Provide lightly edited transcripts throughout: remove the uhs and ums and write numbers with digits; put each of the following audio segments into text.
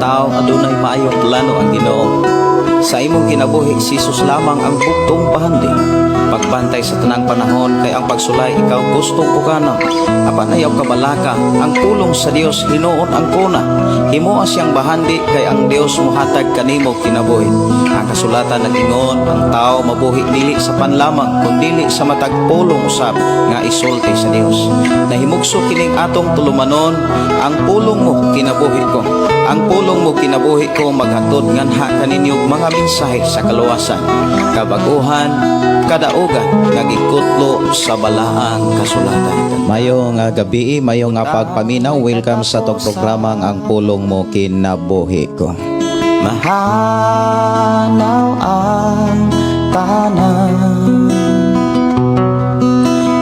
tao adunay maayong plano ang Ginoo. Sa imong kinabuhi si Jesus lamang ang bugtong pahandi. Pagbantay sa tanang panahon kay ang pagsulay ikaw gustong pukana. Apan ayaw kabalaka ang pulong sa Dios hinuon ang kuna. Himuha siyang bahandi kay ang Dios mohatag kanimo kinabuhi. Ang kasulatan nagingon ang tao mabuhi dili sa panlamang kundi sa matag pulong usab nga isulti sa Dios. Nahimugso kining atong tulumanon ang pulong mo kinabuhi ko. Ang pulong mo kinabuhi ko maghatod nganha kaninyong mga mensahe sa kaluwasan, kabaguhan, kadaugan nagikutlo sa balaang kasulatan. Mayong gabi, mayong pagpaminaw. Welcome sa tong programa ang pulong mo kinabuhi ko. Mahanaw ang tanan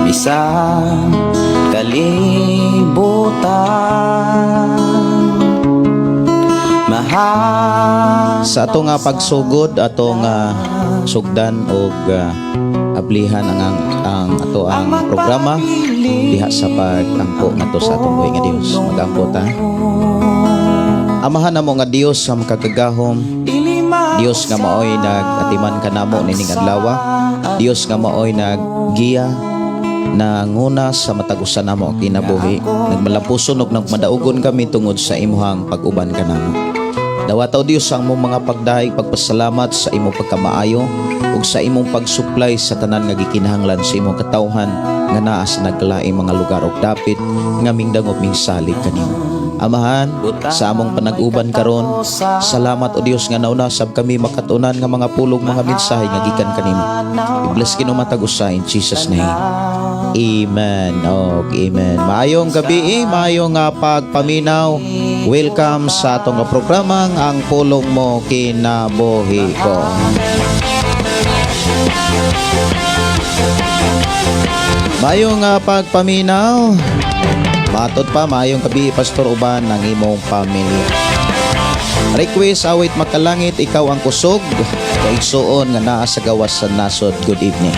bisang kalibutan. Sa ato nga pagsugod, ato nga sugdan og ablihan ang ato ang programa diha sa pagtangko ngadto sa atong buhi nga Dios. Magampo ta. Amahan namo nga Dios sa makagagahom. Dios nga maoy nagatiman kanamo nining adlaw. Dios nga maoy naggiya nanguna sa matagusan namo ang kinabuhi. Nagmalampuson og nagmadaugon kami tungod sa imuhang pag-uban kanamo. Dawataw Dios ang mong mga pagdahig, pagpasalamat sa imong pagkamaayo ug sa imong pagsuplay sa tanan nga gikinahanglan sa imong katawhan nga naa sa nagkalaing mga lugar ug dapit nga mingdangop ming salig kanimo. Amahan sa among panag-uban karon, salamat o Dios nga nauna sab kami makatunan nga mga pulong mga mensahe nga gikan kanimo. I-bless kino matag-usa in Jesus name. Amen. Amen. Maayong gabi, maayong pagpaminaw. Welcome sa atong programang ang pulong mo kinabuhi ko. Maayong pagpaminaw. Matod pa, maayong gabi, Pastor Uban ng imong pamilya. Request, awit makalangit, ikaw ang kusog, kaigsuon nga naa sa gawas sa nasod. Good evening.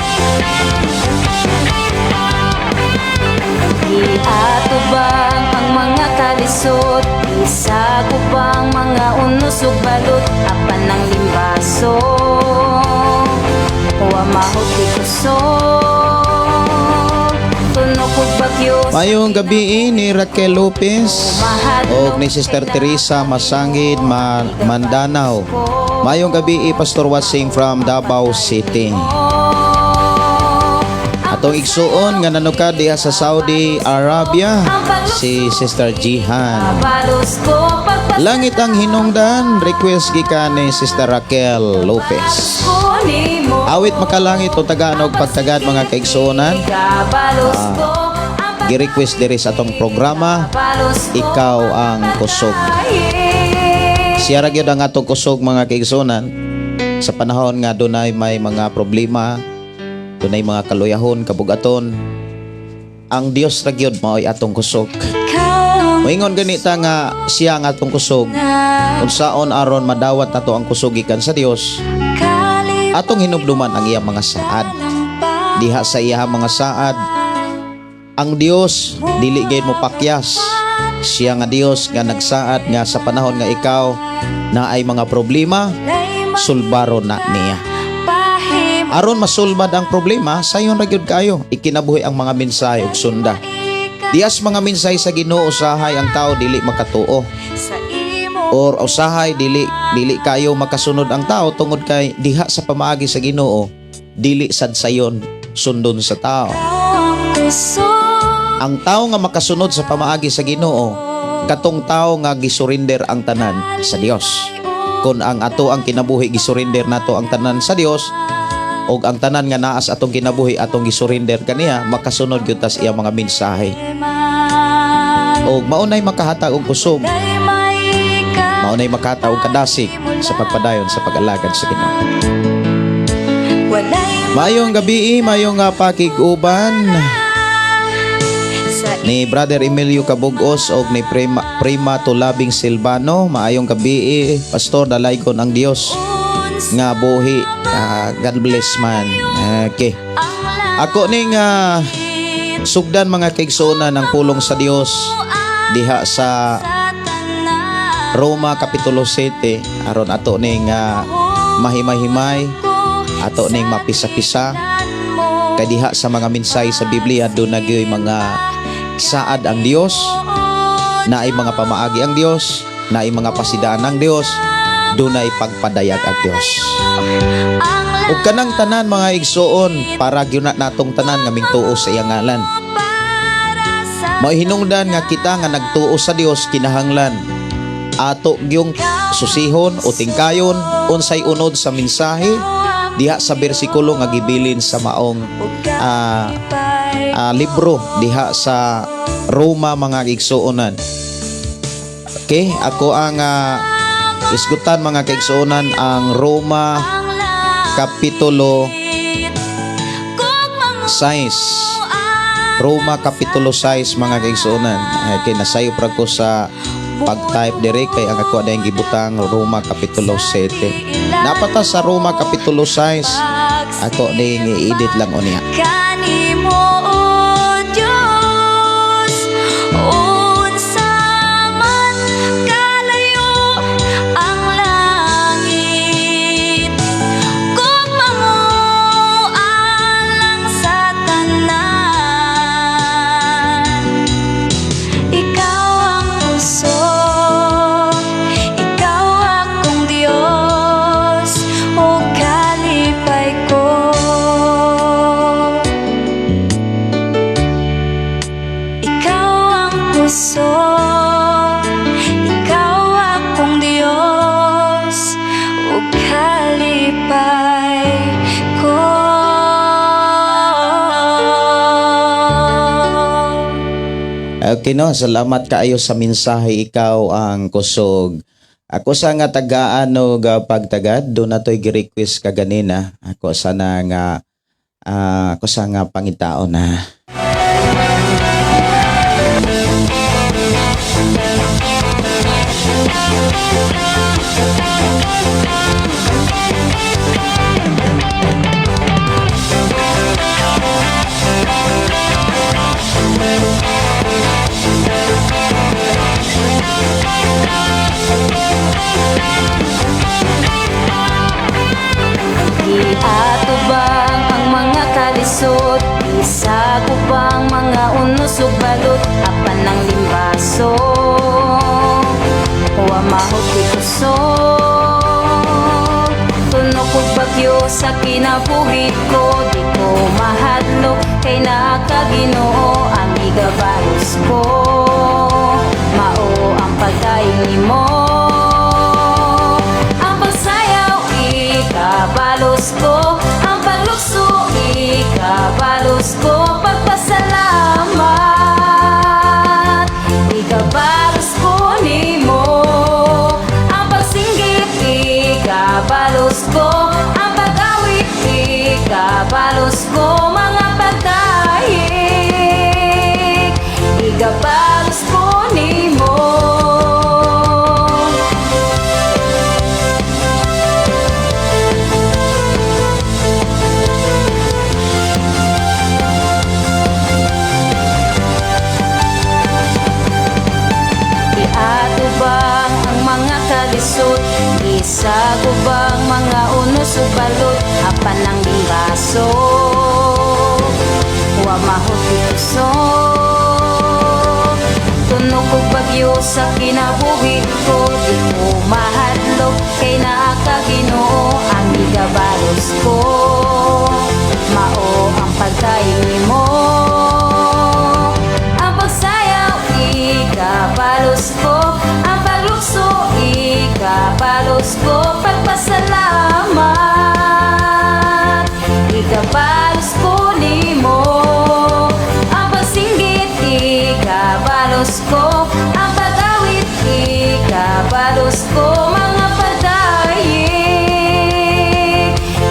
Iatubang ang mga kalisod, isa ko bang mga unos ug balot, apan ng limbaso, huwa mahuti kusog, tunok ug bagyo. Mayong gabi ni Raquel Lopez o ni Sister Teresa Masangid Mandanao. Mayong gabi Pastor Wasing from Davao City. Atong igsuon nga nanukad diha sa Saudi Arabia si Sister Jihan. Langit ang hinungdan, request gikan ni Sister Raquel Lopez. Awit makalangit o tagaan og pagtagad mga kaigsuonan. Gi-request diri sa atong programa, ikaw ang kusog. Siya ra gyud ang atong kusog mga kaigsuonan sa panahon nga dunay may mga problema, dunay mga kaluyahon, kabugaton. Ang Dios ra gyud maoy atong kusog. Moingon ganita nga siya ang atong kusog. Unsaon aron madawat nato ang kusog gikan sa Dios? Atong hinubduman ang iyang mga saad. Diha sa iyang mga saad, ang Dios dili gayud mo pakyas. Siya nga Dios nga nagsaad nga sa panahon nga ikaw na ay mga problema, sulbaron na niya. Aron masulbad ang problema, sayon ra gyud kayo ikinabuhi ang mga mensahe ug sunda. Dias mga mensahe sa Ginoo usahay ang tao dili makatuo. Or usahay dili kayo makasunod ang tao tungod kay diha sa pamaagi sa Ginoo dili sad sayon sundon sa tao. Ang tao nga makasunod sa pamaagi sa Ginoo, katong tao nga gisurinder ang tanan sa Dios. Kung ang ato ang kinabuhi gisurinder nato ang tanan sa Dios, og ang tanan nga naas atong kinabuhi atong gisurinder kaniya, makasunod gyud tas iya mga mensahe. Og maunay makahatag og kusog. Maunay makahatag og kadasig sa pagpadayon sa pag-alagad sa Ginoo. Mayong gabi, mayong pakiguban ni Brother Emilio Cabugos og ni Prima Tulabing Silvano. Maayong gabi, Pastor, dalaygon ang Dios nga buhi. God bless man. Okay. Ako ning sugdan mga kaigsuonan ng pulong sa Dios diha sa Roma Kapitulo 7 aron ato ning mahimay-himay, ato ning mapisa-pisa. Kay diha sa mga minsay sa Biblia doon nagyoy mga saad ang Dios, naay mga pamaagi ang Dios, naay mga pasidaan ang Dios, dunay pagpadayag ang Dios. Ug kanang tanan mga igsoon, para gyud natong tanan nga mingtuo sa iyang ngalan. Mao hinungdan nga kita nga nagtuo sa Dios kinahanglan ato gyung susihon o tingkayon unsay unod sa mensahe diha sa bersikulo nga gibilin sa maong libro diha sa Roma mga igsuonan. Okay, ako ang isgutan mga kaigsuonan ang Roma Kapitulo 6. Roma Kapitulo 6 mga kaigsuonan. Kay nasayo pra ko sa pag-type dire kay ang ako adayong gibutang Roma Kapitulo 7. Napata sa Roma Kapitulo 6 ako ning i-edit lang unya. Kanimo o Diyos, unsa man kalayo ang langit, gugma mo alang sa tanan. Ikaw ang puso, ikaw akong Diyos, o kalipay ko. Ikaw ang puso, ikaw akong Diyos, o kalipay ko. Okay no, salamat kaayo sa mensahe, ikaw ang kusog. Ako sa nga tagaan ga pagtagad, do na to'y gi-request kaganina. Ako sana nga ako sa nga pangitaon na. Iatubang ang mga kalisod, isagubang mga unos ug balot, apan ng limbaso, wa mahuti kusog. Tunog ug bagyo sa kinabuhi ko, di ko mahadlok kay nakaginoo ang igabalos ko. Mao ang pagdayon nimo, ang pagsayaw ikabalos ko, ang paglukso ikabalos ko, pagpasalamat ikabalos ko nimo, ang pagsinggit ikabalos ko, ang pag-awit ikabalos ko, mga pagdahig ikabalos ko nimo. Iatubang ang mga kalisod, isagubang mga unos ug balot, apan ng limbaso, wa mahuti kusog. Tunog ug bagyo sa kinabuhi ko, di ko mahadlok kay nakaginoo ang igabalos ko. Mao ang pagdayon nimo, ang pagsayaw ikabalos ko, ang paglukso ikabalos ko, pagpasalamat ikabalos ko nimo, ang pagsinggit ikabalos ko, ang pag-awit ikabalos ko, mga pagdahig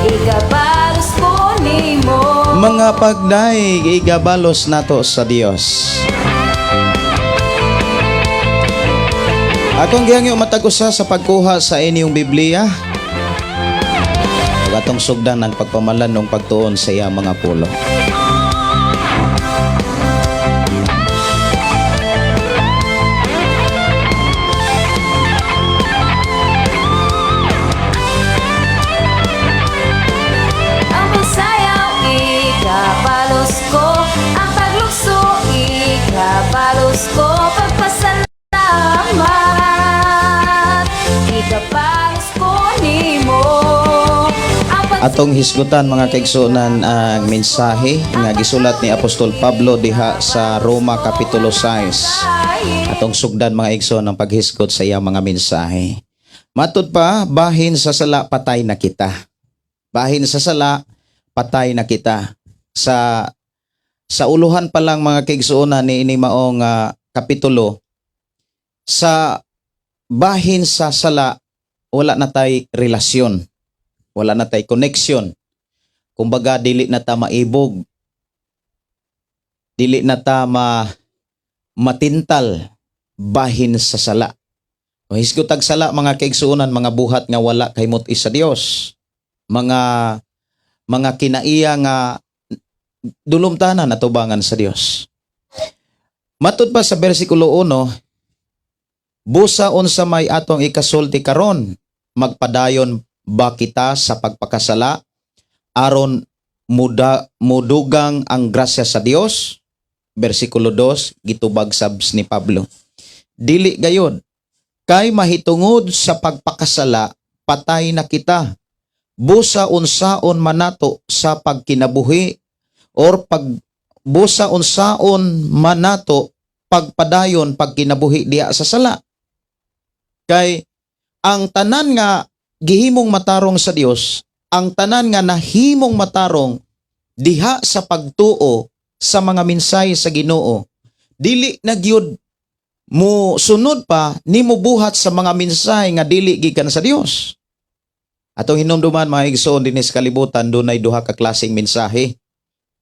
ikabalos ko nimo. Mga pagdaig igabalos nato sa Dios. Akong gihangyo matag-usa sa pagkuha sa inyong Biblia. Ug atong sugdan ng pagpamalan ng pagtuon sa iyang mga pulo. Atong hisgutan mga kaigsuonan ang mensahe nga gisulat ni Apostol Pablo diha sa Roma Kapitulo 6. Atong sugdan mga igsoon ang paghisgot sa iyang mga mensahe. Matud pa, bahin sa sala patay na kita. Bahin sa sala patay na kita. Sa uluhan pa lang mga kaigsuonan ni ini maong kapitulo, sa bahin sa sala wala na tay relasyon. Wala na tay connection. Kumbaga, dili na ta maibog. Dili na ta matintal bahin sa sala. O hisgotag sala mga kaigsuonan, mga buhat nga wala kay muti sa Dios. Mga kinaiya nga dulumtanan natubangan sa Dios. Matud pa sa bersikulo 1, busa unsa may atong ikasulti karon, magpadayon ba kita sa pagpakasala aron mudugang ang grasya sa Dios? Bersikulo 2, gitubag sabs ni Pablo. Dili gayod, kay mahitungod sa pagpakasala patay na kita. Busa unsaon manato sa pagkinabuhi or busa unsaon manato pagpadayon pagkinabuhi diha sa sala. Kay ang tanan nga gihimong matarong sa Dios, ang tanan nga nahimong matarong diha sa pagtuo sa mga mensahe sa Ginoo, dili na gyud mo sunod pa nimo buhat sa mga mensahe nga dili gikan sa Dios. Atong hinumduman mga igsoon dinhi sa kalibutan, dunay duha ka klaseng mensahe.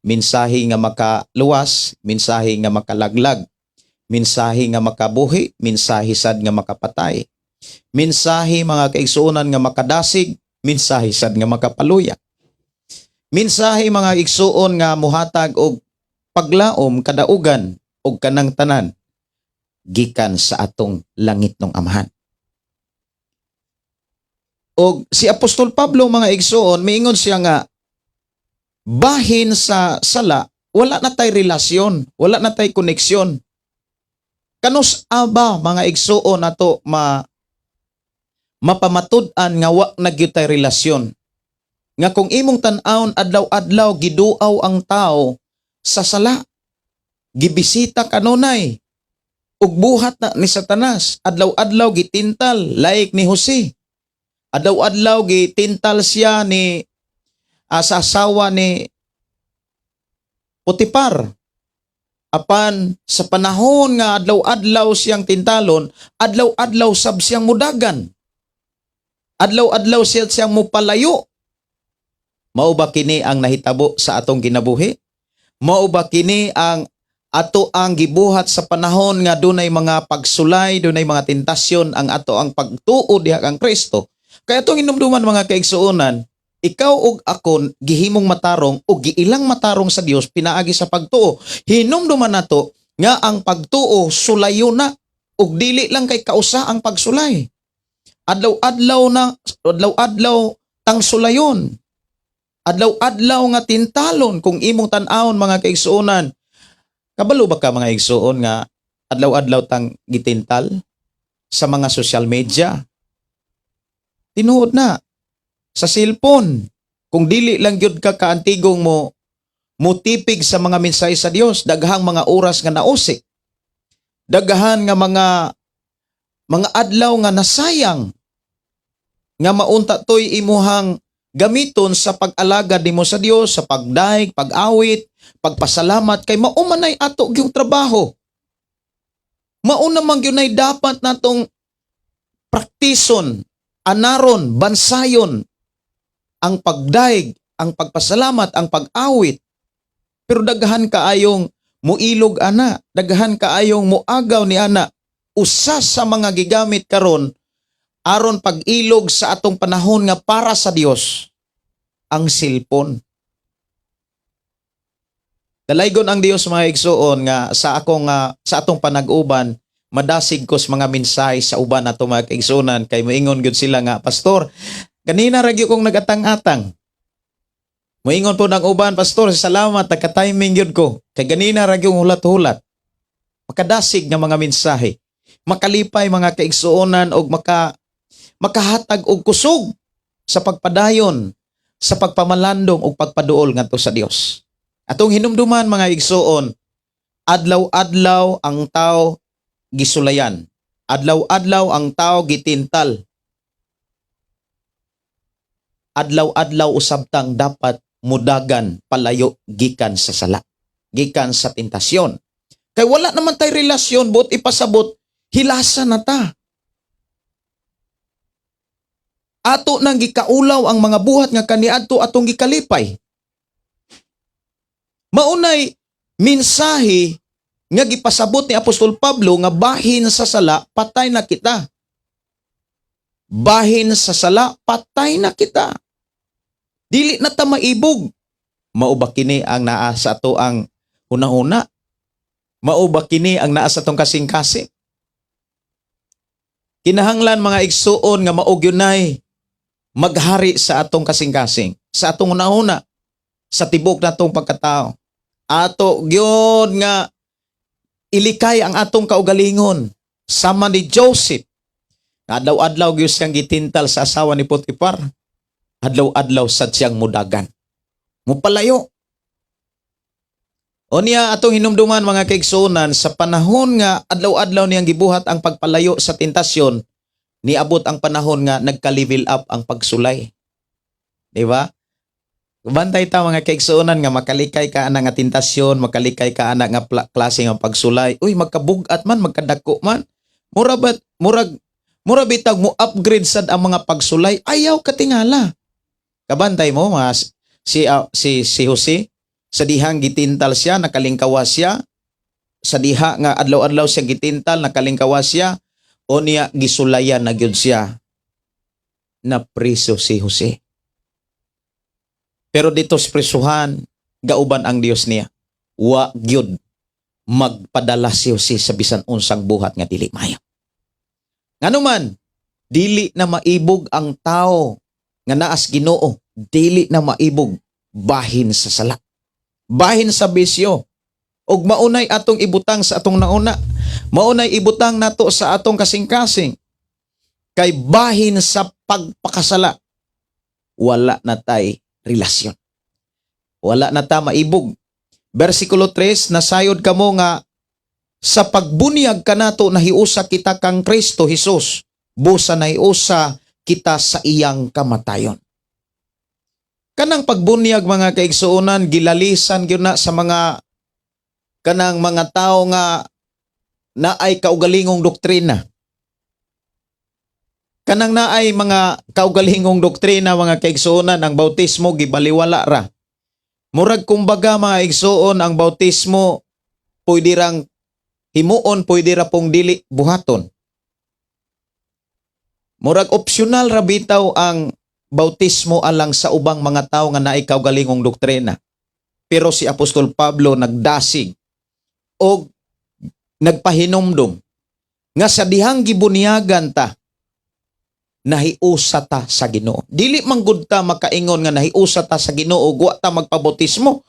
Mensahe nga makaluwas, mensahe nga makalaglag, mensahe nga makabuhi, mensahe sad nga makapatay. Mensahe mga kaigsuonan nga makadasig, mensahe sad nga makapaluya. Mensahe mga igsuon nga muhatag og paglaom kadaugan og kanang tanan gikan sa atong langit ng Amahan. Og si Apostol Pablo mga igsuon, miingon siya nga bahin sa sala wala na tay relasyon, wala na tay koneksyon. Kanus aba mga igsuon nato mapamatud-an nga wa na gyud tay relasyon. Nga kung imong tan-awon adlaw-adlaw giduaw ang tao sa sala, gibisita kanunay ug buhat na ni Satanas, adlaw-adlaw gitintal laik ni Jose. Adlaw-adlaw gitintal siya ni sa asawa ni Potipar. Apan sa panahon nga adlaw-adlaw siyang tintalon, adlaw-adlaw sab siyang mudagan. Adlaw-adlaw siyang mupalayo. Mao ba kini ang nahitabo sa atong kinabuhi? Mao ba kini ang ato ang gibuhat sa panahon nga dunay mga pagsulay, dunay mga tentasyon ang ato ang pagtuo diha kang Kristo? Kaya itong hinumduman mga kaigsuonan, ikaw ug ako gihimong matarong o giilang matarong sa Dios pinaagi sa pagtuo. Hinumduman nato nga ang pagtuo sulayo na ug dili lang kay kausa ang pagsulay. Adlaw-adlaw tang sulayon. Adlaw-adlaw nga tintalon kung imong tan-awon mga kaigsuonan. Kabalo ba ka mga igsuon nga adlaw-adlaw tang gitintal sa mga social media? Tinuod na sa cellphone. Kung dili lang gyud ka kaantigong mo tipig sa mga mensahe sa Dios, daghang mga oras nga nausik. Daghan nga mga adlaw nga nasayang nga maunta toy imuhang gamiton sa pag-alagad nimo sa Dios, sa pagdaig, pag-awit, pagpasalamat kay mao man ay ato gyud trabaho. Mao naman gyud nay dapat natong praktison, anaron, bansayon ang pagdaig, ang pagpasalamat, ang pag-awit. Pero daghan kaayong muilog ana, daghan kaayong muagaw ni ana. Usa sa mga gigamit karon aron pag-ilog sa atong panahon nga para sa Dios, ang cellphone. Dalaygon ang Dios mga igsuon nga sa atong panag-uban madasig ko sa mga mensahe sa uban nato mga igsuonan kay moingon gyud sila nga, pastor, kanina ra gyud kong nagatang-atang. Moingon po ng uban, pastor, salamat nagka-timing gyud ko. Kay ganina ra gyud hulat-hulat. Makadasig nga mga mensahe. Makalipay mga kaigsuonan og makahatag og kusog sa pagpadayon sa pagpamalandong o pagpaduol ngadto sa Dios. Atong hinumduman mga igsoon, adlaw-adlaw ang tao gisulayan. Adlaw-adlaw ang tao gitintal. Adlaw-adlaw usabtang dapat mudagan palayo gikan sa sala, gikan sa tentasyon. Kay wala naman tay relasyon but ipasabot hilasa na ta. Ato nang gikaulaw ang mga buhat nga kaniadto atong gikalipay. Maunay mensahe nga gipasabot ni Apostol Pablo nga bahin sa sala patay na kita. Bahin sa sala patay na kita. Dili na ta maibog. Mao ba kini ang naa sa ato ang hunahuna? Mao ba kini ang naa sa atong kasing-kasing? Kinahanglan mga igsuon nga mao gyunay maghari sa atong kasing-kasing, sa atong hunahuna, sa tibok natong pagkatao. Ato gyud nga ilikay ang atong kaugalingon sama ni Joseph. Adlaw-adlaw gyud siyang gitintal sa asawa ni Potiphar. Adlaw-adlaw sad siyang mudagan. Mupalayo. O niya atong hinumduman mga kaigsuonan sa panahon nga adlaw-adlaw niyang gibuhat ang pagpalayo sa tentasyon, niabot ang panahon nga nagka-level up ang pagsulay. Di ba? Bantay ta mga kaigsuonan nga makalikay ka ana nga tentasyon, makalikay ka ana nga klase nga pagsulay. Uy, magkabugat man, magkadako man. Mura bitag mo upgrade sad ang mga pagsulay. Ayaw katingala. Kabantay mo mga si Jose, sa dihang gitintal siya, nakalingkawas siya. Sa diha nga adlaw-adlaw siya gitintal, nakalingkawas siya. O niya gisulayan na gyud siya. Na priso si Jose. Pero dito sa prisuhan, gauban ang Dios niya. Wa gyud magpadala si Jose sa bisan unsang buhat nga dili maya. Nganuman, dili na maibog ang tao nga naas Ginoo, dili na maibog bahin sa sala. Bahin sa bisyo. Og maunay atong ibutang sa atong nauna. Maunay ibutang nato sa atong kasing-kasing. Kay bahin sa pagpakasala. Wala na tay relasyon. Wala na ta maibog. Versikulo 3, nasayod kamo nga sa pagbunyag kanato nahiusa kita kang Kristo Jesus. Busa nahiusa kita sa iyang kamatayon. Kanang pagbunyag mga kaigsuonan, gilalisan gyud na sa mga kanang mga tao nga naay kaugalingong doktrina. Kanang naay mga kaugalingong doktrina mga kaigsuonan, ang bautismo gibaliwala ra. Murag kumbaga mga igsuon, ang bautismo pwede rang himuon, pwede ra pong dili buhaton. Murag optional ra bitaw ang bautismo alang sa ubang mga tao nga naay kaugalingong doktrina. Pero si Apostol Pablo nagdasig o nagpahinumdum nga sa dihang gibunyagan ta, nahiusa ta sa Ginoo. Dili man gud ta makaingon nga nahiusa ta sa Ginoo ug wa ta magpabautismo.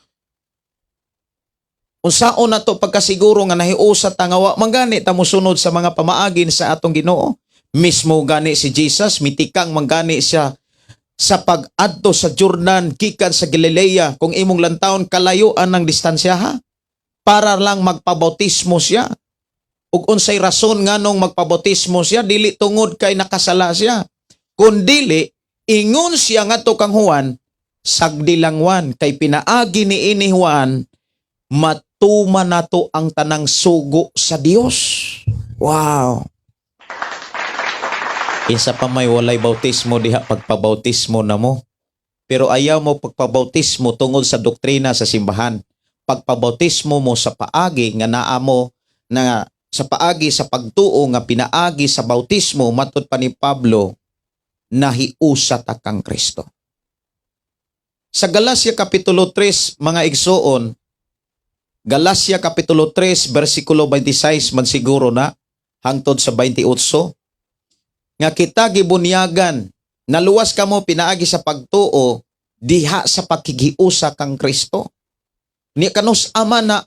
Unsaon nato pagkasiguro nga nahiusa ta nga wa mangani ta mosunod sa mga pamaagin sa atong Ginoo? Mismo gani si Jesus, mitikang manggani siya sa pag-adto sa Jordan gikan sa Galilea, kung imong lantawon kalayuan ng distansya ha, para lang magpabautismo siya. Ug unsay rason nganong magpabautismo siya, dili tungod kay nakasala siya, kundili ingon siya ngadto kang Juan, sagdilangwan kay pinaagi ni ini Juan, matuman nato ang tanang sugo sa Dios. Wow. Isa pa may walay bautismo diha pagpabautismo na mo. Pero ayaw mo pagpabautismo tungod sa doktrina sa simbahan. Pagpabautismo mo sa paagi nga naa mo na sa paagi sa pagtuo nga pinaagi sa bautismo matud pa ni Pablo, nahiusa ta kang Kristo. Sa Galacia Kapitulo 3 mga igsoon, Galacia Kapitulo 3 versikulo 26 man siguro na hangtod sa 28, nga kita gibunyagan, naluwas kamo pinaagi sa pagtuo, diha sa pakigiusa kang Kristo. Ni kanus aman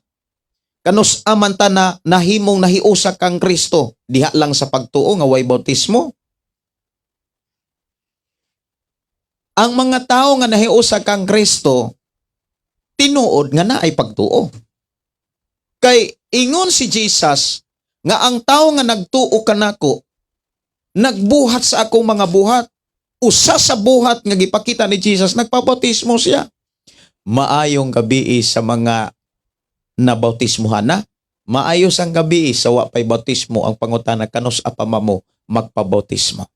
ta na nahimong nahiusa kang Kristo, diha lang sa pagtuo nga way bautismo. ang mga tao nga nahiusa kang Kristo tinuod nga na ay pagtuo. Kay ingon si Jesus nga ang tao nga nagtuo kanako nagbuhat sa akong mga buhat. Usa sa buhat nga gipakita ni Jesus, nagpabautismo siya. Maayong gabi sa mga nabautismuhan na. Maayos ang gabi sa wa pay bautismo ang pangutana kanos apamamo magpabautismo.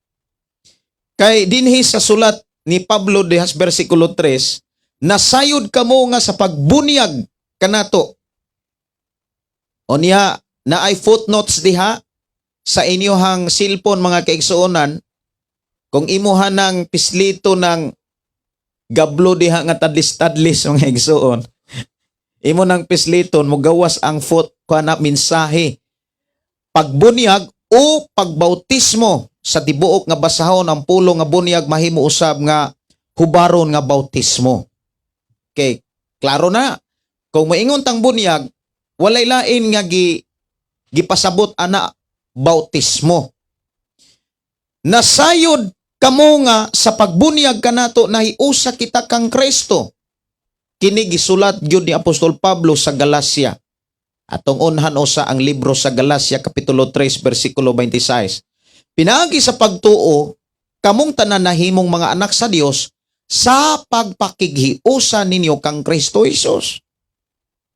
Kay dinhi sa sulat ni Pablo dihas bersikulo 3, nasayod kamo nga sa pagbunyag kanato. O niya na ay footnotes diha sa inyohang cellphone mga kaigsuonan, kung imuha ng pislito ng gablo diha nga tadlis-tadlis mga igsuon, imo ng pisliton mo gawas ang foot kana mensahe pagbunyag o pagbautismo sa tibuok nga basahon ang pulo nga bunyag mahimo usab nga hubaron nga bautismo. Okay, klaro na. Kung maingon tang bunyag, walay lain nga gipasabot ana bautismo. Nasayod kamo nga sa pagbunyag kanato nahiusa kita kang Kristo. Kini gisulat gyud ni Apostol Pablo sa Galacia. Atong unhan usa ang libro sa Galacia kapitulo 3 bersikulo 26. Pinaagi sa pagtuo kamong tanan nahimong mga anak sa Dios sa pagpakighiusa ninyo kang Kristo Jesus.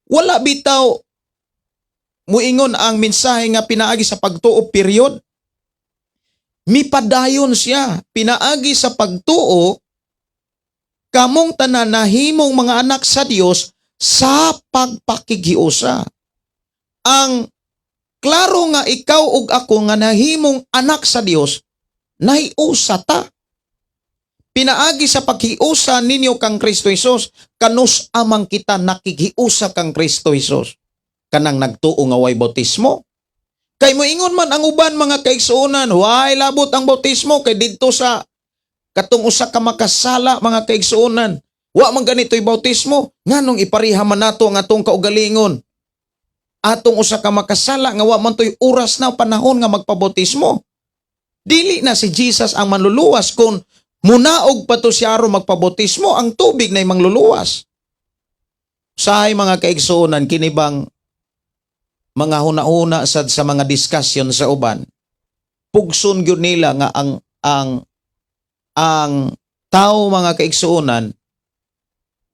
Wala bitaw muingon ang mensahe nga pinaagi sa pagtuo period. Mipadayon siya pinaagi sa pagtuo kamong tanan nahimong mga anak sa Dios sa pagpakighiusa. Ang klaro nga ikaw ug ako nga nahimong anak sa Dios, nahiusa ta. Pinaagi sa paghiusa ninyo kang Kristo Jesus, kanus amang kita nakighiusa kang Kristo Jesus. Kanang nagtuo nga way bautismo. Kay moingon man ang uban mga kaigsuonan, way labot ang bautismo kay didto sa katong usa ka makasala mga kaigsuonan. Wa man ganito'y bautismo, nganong ipariha man nato ang atong kaugalingon. Atong usa ka makasala nga wa man toy oras na panahon nga magpabautismo. Dili na si Jesus ang manluluwas kun munaog pa to siya ro magpabautismo, ang tubig na mangluluwas. Sahay mga kaigsuonan kinibang mga huna-huna sa mga discussion sa uban. Pugson gyud nila nga ang tao mga kaigsuonan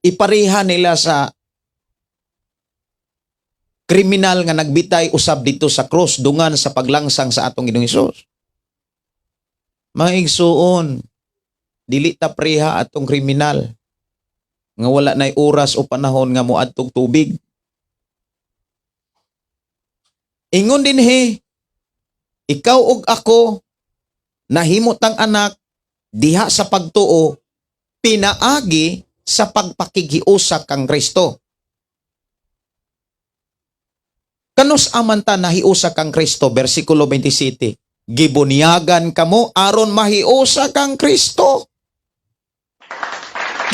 ipariha nila sa kriminal nga nagbitay usab dito sa krus dungan sa paglangsang sa atong Ginoong Hesus. Mga igsuon, dili ta preha atong kriminal nga wala nay oras o panahon nga moadtog tubig. Ingon dinhi, ikaw ug ako nahimot ang anak diha sa pagtuo pinaagi sa pagpakighiusa kang Kristo. Kanos amanta nahiusa kang Kristo, bersikulo 27. Gibunyagan kamo aron mahiusa kang Kristo.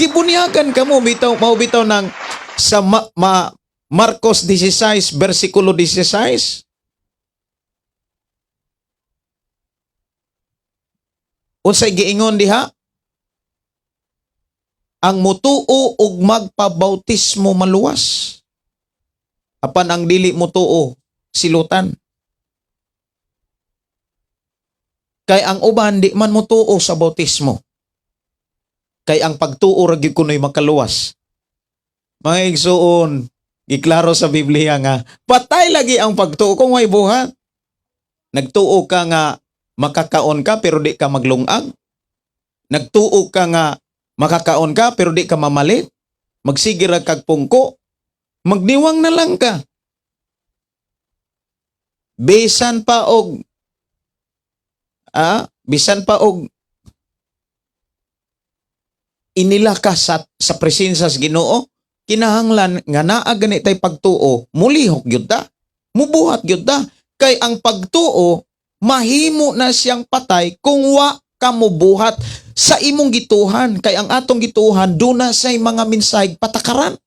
Gibunyagan kamo mao bitaw ng sa Marcos 16 bersikulo 16. Unsay giingon diha? Ang mutuo ug magpabautismo maluwas. Apan ang dili mutuo silutan. Kay ang uban di man mutuo sa bautismo. Kay ang pagtuo ra gyud kunoy makaluwas. Mga igsuon, giklaro sa Biblia nga patay lagi ang pagtuo kung may buhat. Nagtuo ka nga makakaon ka pero di ka maglungag. Nagtuo ka nga makakaon ka pero di ka mamalit. Magsigir kag pungko. Magniwang na lang ka. Bisan pa og inila ka sa presensya sa Ginoo, kinahanglan nga naa gani tay pagtuo, mulihok gyud ta. Mubuhat gyud ta kay ang pagtuo mahimo na siyang patay kung wa ka mubuhat sa imong gituhan, kay ang atong gituhan duna say mga mensaheng patakaran.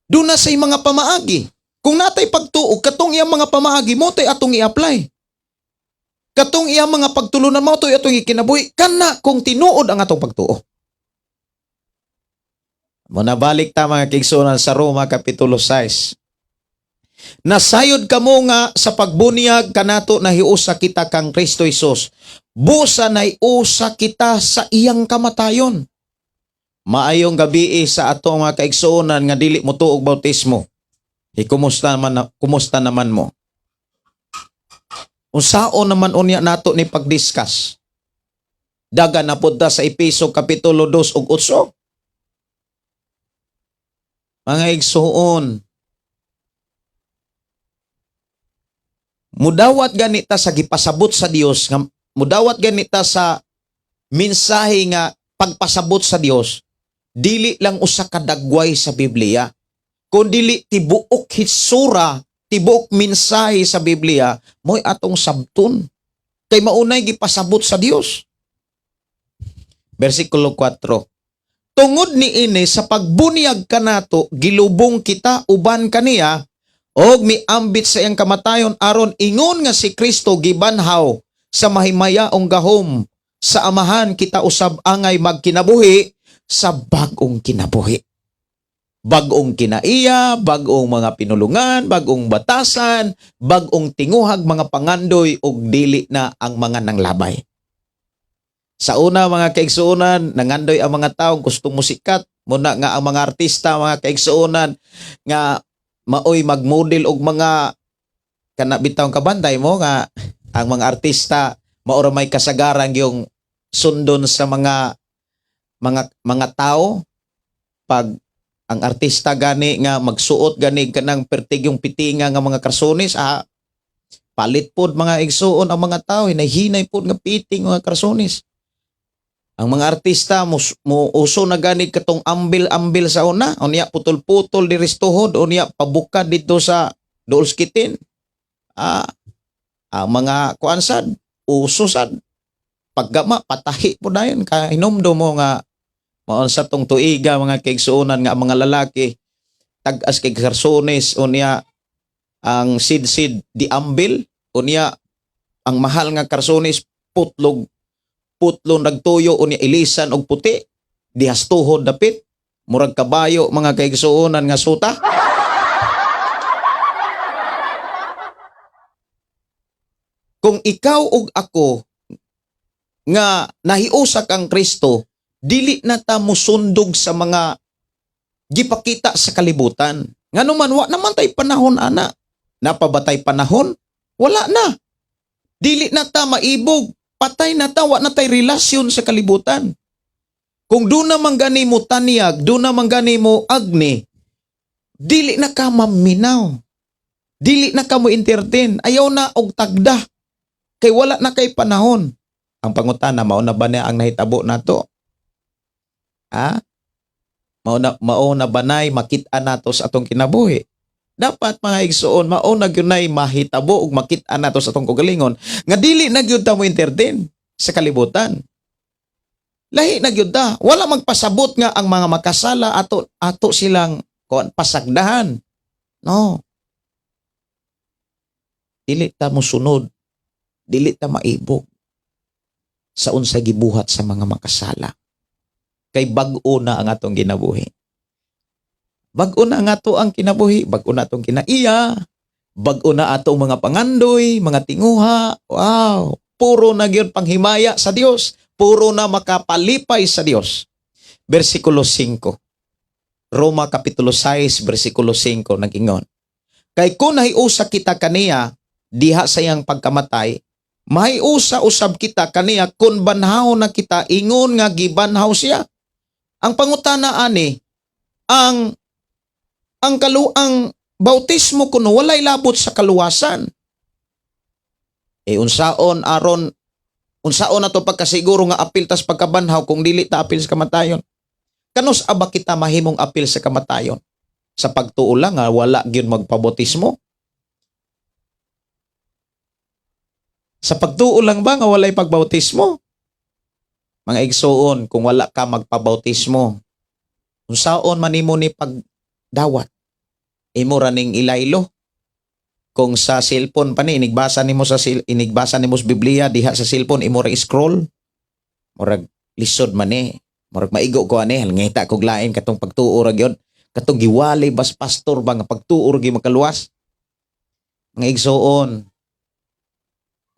Duna say mga pamaagi. Kung natay pagtuo katong iyang mga pamaagi mo tay atong i-apply. Katong iya mga pagtulunan mo to atong ikinabuhi kana kung tinuod ang atong pagtuo. Muna balik ta mga kaigsuonan sa Roma Kapitulo 6. Nasayod kamo nga sa pagbunyag kanato na hiusa kita kang Kristo Jesus. Busa na iusa kita sa iyang kamatayon. Maayong gabi sa atong mga kaigsuonan nga dili mo tuog bautismo. Kumusta naman mo? Unsaon naman unya nato ni pagdiscuss? Daga na pud ta sa Efeso Kapitulo 2 ug 8. Mga igsuon, mudawat ganita sa gipasabot sa Dios, nga mudawat ganita sa mensahe nga pagpasabot sa Dios, dili lang usa ka dagway sa Biblia, kundi tibuok hitsura, tibuok mensahe sa Biblia, mo'y atong sabton. Kay maunay gipasabot sa Dios. Versikulo 4. Tungod niini sa pagbunyag kanato gilubong kita uban kaniya og miambit sa iyang kamatayon aron ingon nga si Kristo gibanhaw sa mahimayaong gahom sa amahan kita usab angay magkinabuhi sa bag-ong kinabuhi. Bag-ong kinaiya, bag-ong mga pinulungan, bag-ong batasan, bag-ong tinguhag mga pangandoy ug dili na ang mga nanglabay. Sa una mga kaigsuonan, nangandoy ang mga taong gustong musikat. Muna nga ang mga artista, mga kaigsuonan, nga maoy magmodel og mga kanabitawng kabantay mo nga ang mga artista maura may kasagaran yung sundon sa mga tao pag ang artista gani nga magsuot gani kanang pertigyong pitinga nga mga karsonis palit pod mga igsuon ang mga tao hinahinay pod nga piting mga karsonis. Ang mga artista mo uso na gani katong ambil sa una, unya putol-putol diri sa tuhod, unya pabukad dito sa duolskitin. Ang mga kuansad uso sad paggama patahi po dayon ka hinumdo mo nga maon sa tong tuiga mga kaigsuonan nga mga lalaki tag-as kay karsones unya ang sid di ambil unya ang mahal nga karsones putlong nagtuyo unya ilisan og puti dihas tuhod dapit murag kabayo mga kaigsuonan nga suta. Kung ikaw ug ako nga nahiusak ang Kristo, dili na ta musundog sa mga gipakita sa kalibutan. Nganuman wa naman tay panahon ana. Napabatay panahon? Wala na. Dili na ta maibog. Patay na ta, wa na tay relasyon sa kalibutan. Kung doon naman gani mo taniyag, doon naman gani mo agni, dili na ka maminaw. Dili na ka mo entertain. Ayaw na og tagda. Kay wala na kay panahon. Ang pangutana, mao na ba na ang nahitabo nato? Mao na ba nay makita nato sa atong kinabuhi? Dapat mga igsuon, mao na gyud nay mahitabo ug makita nato sa atong kagalingon nga dili na gyud ta mo entertain sa kalibutan. Lahi na gyud ta. Wala magpasabot nga ang mga makasala ato silang pasagdahan. No. Dili ta mo sunod. Dili ta maibog sa unsay gibuhat sa mga makasala. Kay bag-o na ang atong ginabuhi. Bag-o na nga to ang kinabuhi, bag-o na atong kinaiya, bag-o na atong mga pangandoy, mga tinguha. Wow, puro na gyud panghimaya sa Dios, puro na makapalipay sa Dios. Versikulo 5. Roma Kapitulo 6, versikulo 5 nagingon. Kay kung nahiusa kita kaniya diha sa iyang pagkamatay, mahiusa usab kita kaniya kung banhaw na kita ingon nga gibanhaw siya. Ang pangutana ani, ang bautismo kuno walay labot sa kaluwasan. Unsaon ato pagkasiguro nga apil tas pagkabanhaw kung dili ta apil sa kamatayon? Kanus aba kita mahimong apil sa kamatayon? Sa pagtuo lang nga wala gyud magpabautismo? Sa pagtuo lang ba nga walay pagbautismo? Mga igsuon, kung wala ka magpabautismo, unsaon man nimo ni pagdawat? Imo ra ning ilaylo. Kung sa cellphone pa ni inigbasa nimo inigbasa nimo sa Biblia diha sa cellphone imo ra scroll, murag lisod man ni. Murag maigo ko ani, ngita kog lain katong pagtuo ra gyud. Katong giwali bas pastor ba nga pagtuo ra gyud makaluwas. Mga igsoon,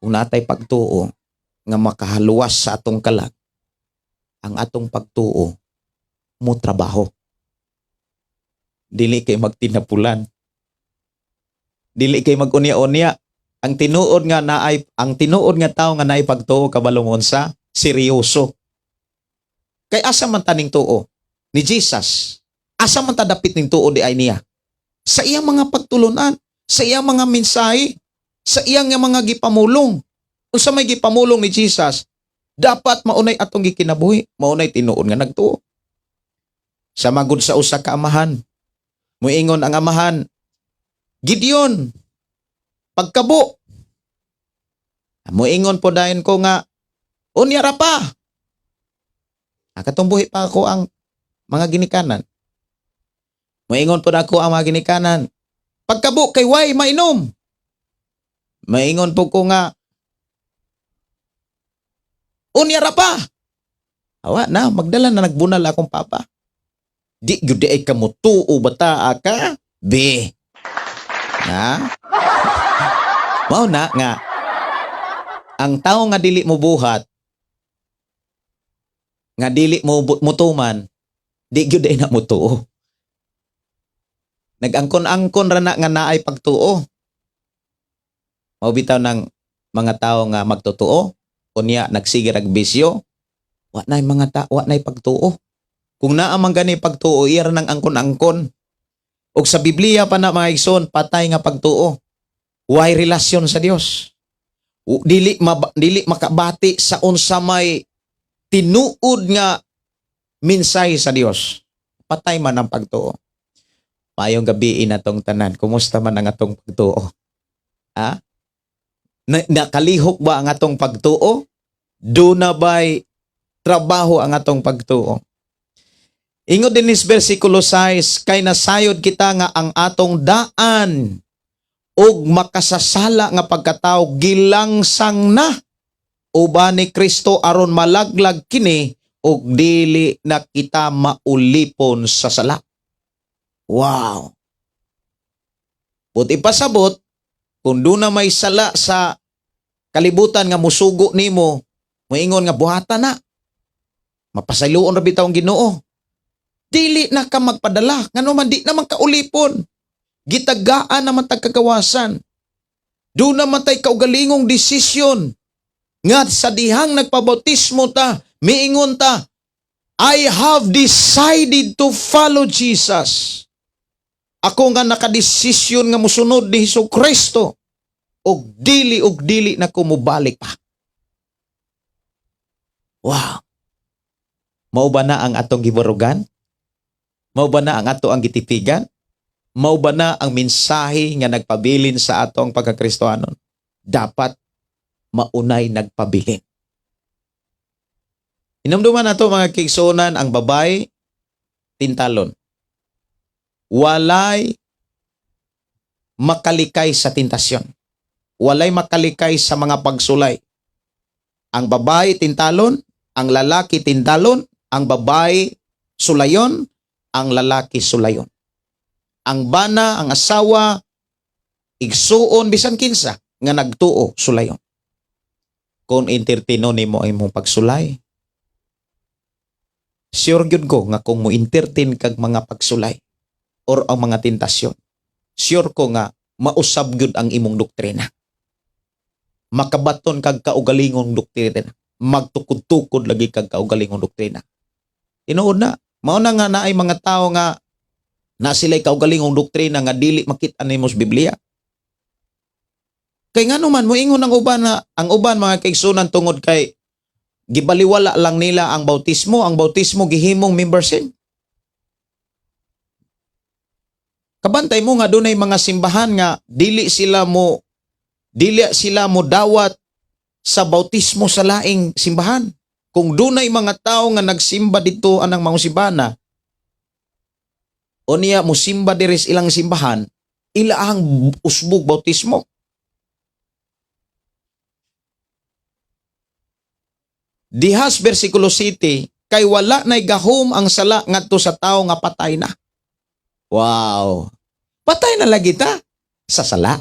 kung natay pagtuo nga makahaluwas sa atong kalag, ang atong pagtuo mo trabaho. Dili kay magtinapulan. Dili kay magunya-unya. Ang tinuod nga tawo nga naay pagtuo kabalong unsa, seryoso. Kay asa man taning tuo ni Jesus? Asa man ta dapit ning tuo di ay niya? Sa iyang mga pagtulunan, sa iyang mga mensahe, sa iyang mga gipamulong. Unsa may gipamulong ni Jesus, dapat maunay atong gikinabuhi, maunay tinuod nga nagtuo. Sa magud sa usa ka amahan, muingon ang amahan, Gideon, pagkabo. Muingon po dayon ko nga, unya ra pa. Katong buhi pa ako ang mga ginikanan. Muingon po na ako ang mga ginikanan, pagkabo kay way mainom. Maingon po ko nga, unya ra pa. Awa na, magdala na nagbunal akong papa. Di gyud ay kamutuo bata ka? Be. Ha? Mao na nga ang tao nga dili mo buhat, nga dili mo mutuman, di gyud ay na mutuo. Nag-angkon-angkon ra na nga naay pagtuo. Mao bitaw ng mga tao nga magtutuo, unya nagsige rag bisyo, wa nay wa nay pagtuo. Kung naa man gani pagtuo, iya ra nang angkon-angkon. Og sa Biblia pa na mga igsoon, patay nga pagtuo. Way relasyon sa Dios. Dili makabati sa unsa may tinuod nga mensahe sa Dios. Patay man ang pagtuo. Mayong gabi natong tanan. Kumusta man ang atong pagtuo? Ha? Nakalihok ba ang atong pagtuo? Do na ba'y trabaho ang atong pagtuo? Ingod din is versikulo 6, kay nasayod kita nga ang atong daan ug makasasala nga pagkatao gilangsang na uban ni Kristo aron malaglag kini ug dili na kita maulipon sa sala. Wow! Buti pasabot, kung doon na may sala sa kalibutan nga musugo nimo, moingon nga buhatan na. Mapasayloon ra bitaw ang Ginoo. Dili na ka magpadala, ngano man di naman kaulipon. Gitagaan naman tagkagawasan. Doon naman tay kaugalingong desisyon. Nga sa dihang nagpabautismo ta, miingon ta, I have decided to follow Jesus. Ako nga nakadesisyon nga musunod ni Hesukristo. Og dili na kumubalik pa. Wow. Mao ba na ang atong giburugan? Mao ba na ang ato ang gitipigan? Mao ba na ang mensahe nga nagpabilin sa atong pagkakristohanon? Dapat maunay nagpabilin. Inumduman nato mga kigsunan, ang babay tintalon. Walay makalikay sa tentasyon. Walay makalikay sa mga pagsulay. Ang babae tintalon, ang lalaki tintalon, ang babae sulayon, ang lalaki sulayon. Ang bana, ang asawa, igsuon, bisan kinsa, nga nagtuo, sulayon. Kung entertaino nimo ay mong pagsulay, sure gyud ko nga kung mo entertain kag mga pagsulay or ang mga tentasyon, sure ko nga mausab gyud ang imong doktrina. Makabaton kag kaugalingong doktrina. Magtukod-tukod lagi kag kaugalingong doktrina. Tinuod na. Mao na nga naay mga tao nga na sila'y kaugalingong doktrina nga dili makita nimo sa Biblia. Kay ngano man moingon ang uban mga kaigsunan tungod kay gibaliwala lang nila ang bautismo gihimong membership. Kabantay mo nga dunay mga simbahan nga dili sila mo dawat sa bautismo sa laing simbahan. Kung dunay mga tao nga nagsimba dito anang mga simbana, o niya musimba diri sa ilang simbahan, ilahang usbog bautismo. Dihas versikulo 7, kay wala na'y gahom ang sala ngadto sa tao nga patay na. Wow. Patay na lagi ta sa sala.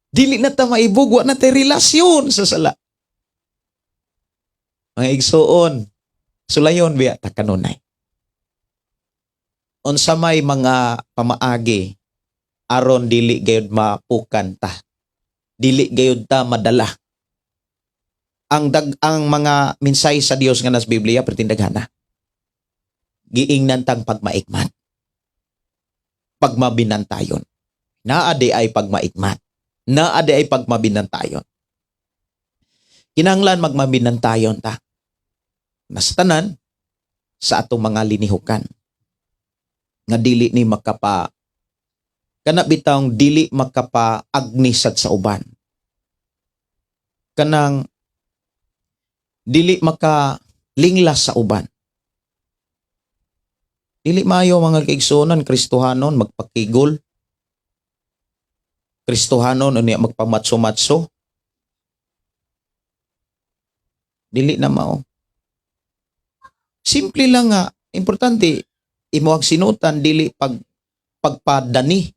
Dili na ta maibog, wa na tay relasyon sa sala. Mga igsuon, sulayon biya ta kanunay. Unsa may mga pamaagi aron dili gayud mapukan ta. Dili gayud ta madala. Ang mga minsay sa Dios nga nas Biblia pertindaghana. Giingnan tang pagmaikmat. Pagmabinantayon. Naade ay pagmaikmat. Naade ay pagmabinantayon. Kinahanglan magmabinantayon ta. Nastanan sa atong mga linihukan. Nga dili ni makapa kana bitawng dili makapa agnisad sa uban. Kanang dili makalinglas sa uban. Dili maayo mga kaigsuonan, Kristohanon magpakigol. Kristohanon unya magpamatso-matso. Dili na mao. Simple lang nga, importante imo ang sinutan dili pagpadani.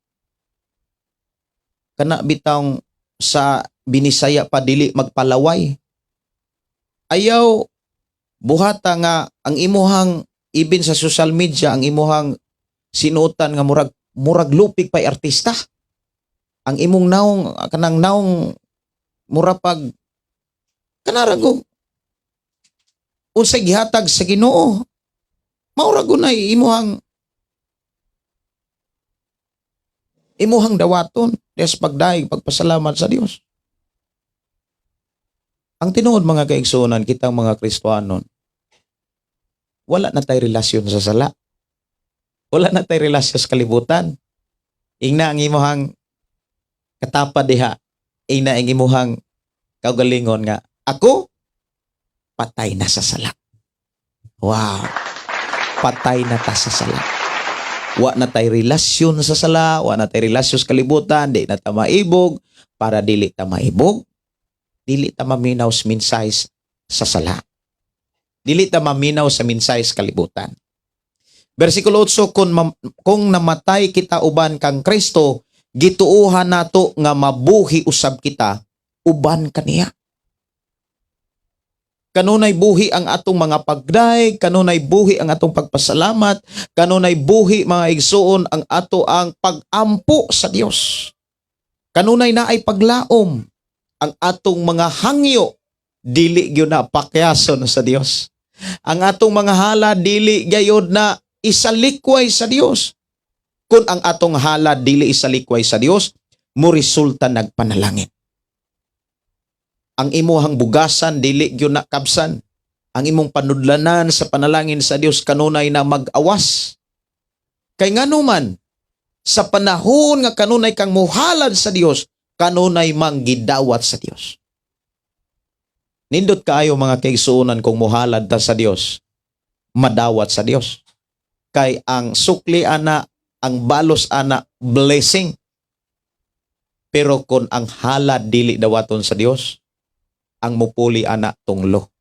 Kana bitawng sa Binisaya pa dili magpalaway. Ayaw buhata nga ang imuhang ibin sa social media ang imuhang sinutan nga murag lupig pay artista. Ang imong naong kanang naong murapag kanarag unsay gihatag sa Ginoo. Maura gunay imuhang dawaton des pagdaig pagpasalamat sa Dios. Ang tinuod mga kaigsuonan kitang mga Kristohanon, wala na tay relasyon sa sala. Wala na tay relasyon sa kalibutan. Ingna ang imuhang katapad diha. Ingna ang imuhang kaugalingon nga, ako, patay na sa sala. Wow. Patay na ta sa sala. Wa na tay relasyon sa sala, wa na tay relasyon sa kalibutan, di na ta maibog, para dili ta maibog. Dili ta maminaw sa minsay sa sala. Dili ta maminaw sa minsay sa kalibutan. Versikulo 8, kung namatay kita uban kang Kristo, gituuhan nato nga mabuhi usab kita uban kaniya. Kanunay buhi ang atong mga pagdaig, kanunay buhi ang atong pagpasalamat, kanunay buhi mga igsuon ang ato ang pagampo sa Dios. Kanunay na ay paglaom ang atong mga hangyo dili gyud na pakyason sa Dios. Ang atong mga hala dili gayud na isalikway sa Dios. Kung ang atong hala dili isalikway sa Dios, mo resulta nagpanalangin. Ang imuhang bugasan dili gyud na kabsan. Ang imong panudlanan sa panalangin sa Dios kanunay na mag-awas. Kay nganuman sa panahon nga kanunay kang muhalad sa Dios, kanunay mang gidawat sa Dios. Nindot kaayo mga kaigsuonan kung muhalad ta sa Dios, madawat sa Dios. Kay ang sukli ana, ang balos ana, blessing. Pero kung ang halad dili dawaton sa Dios, ang mupuli ana tunglo.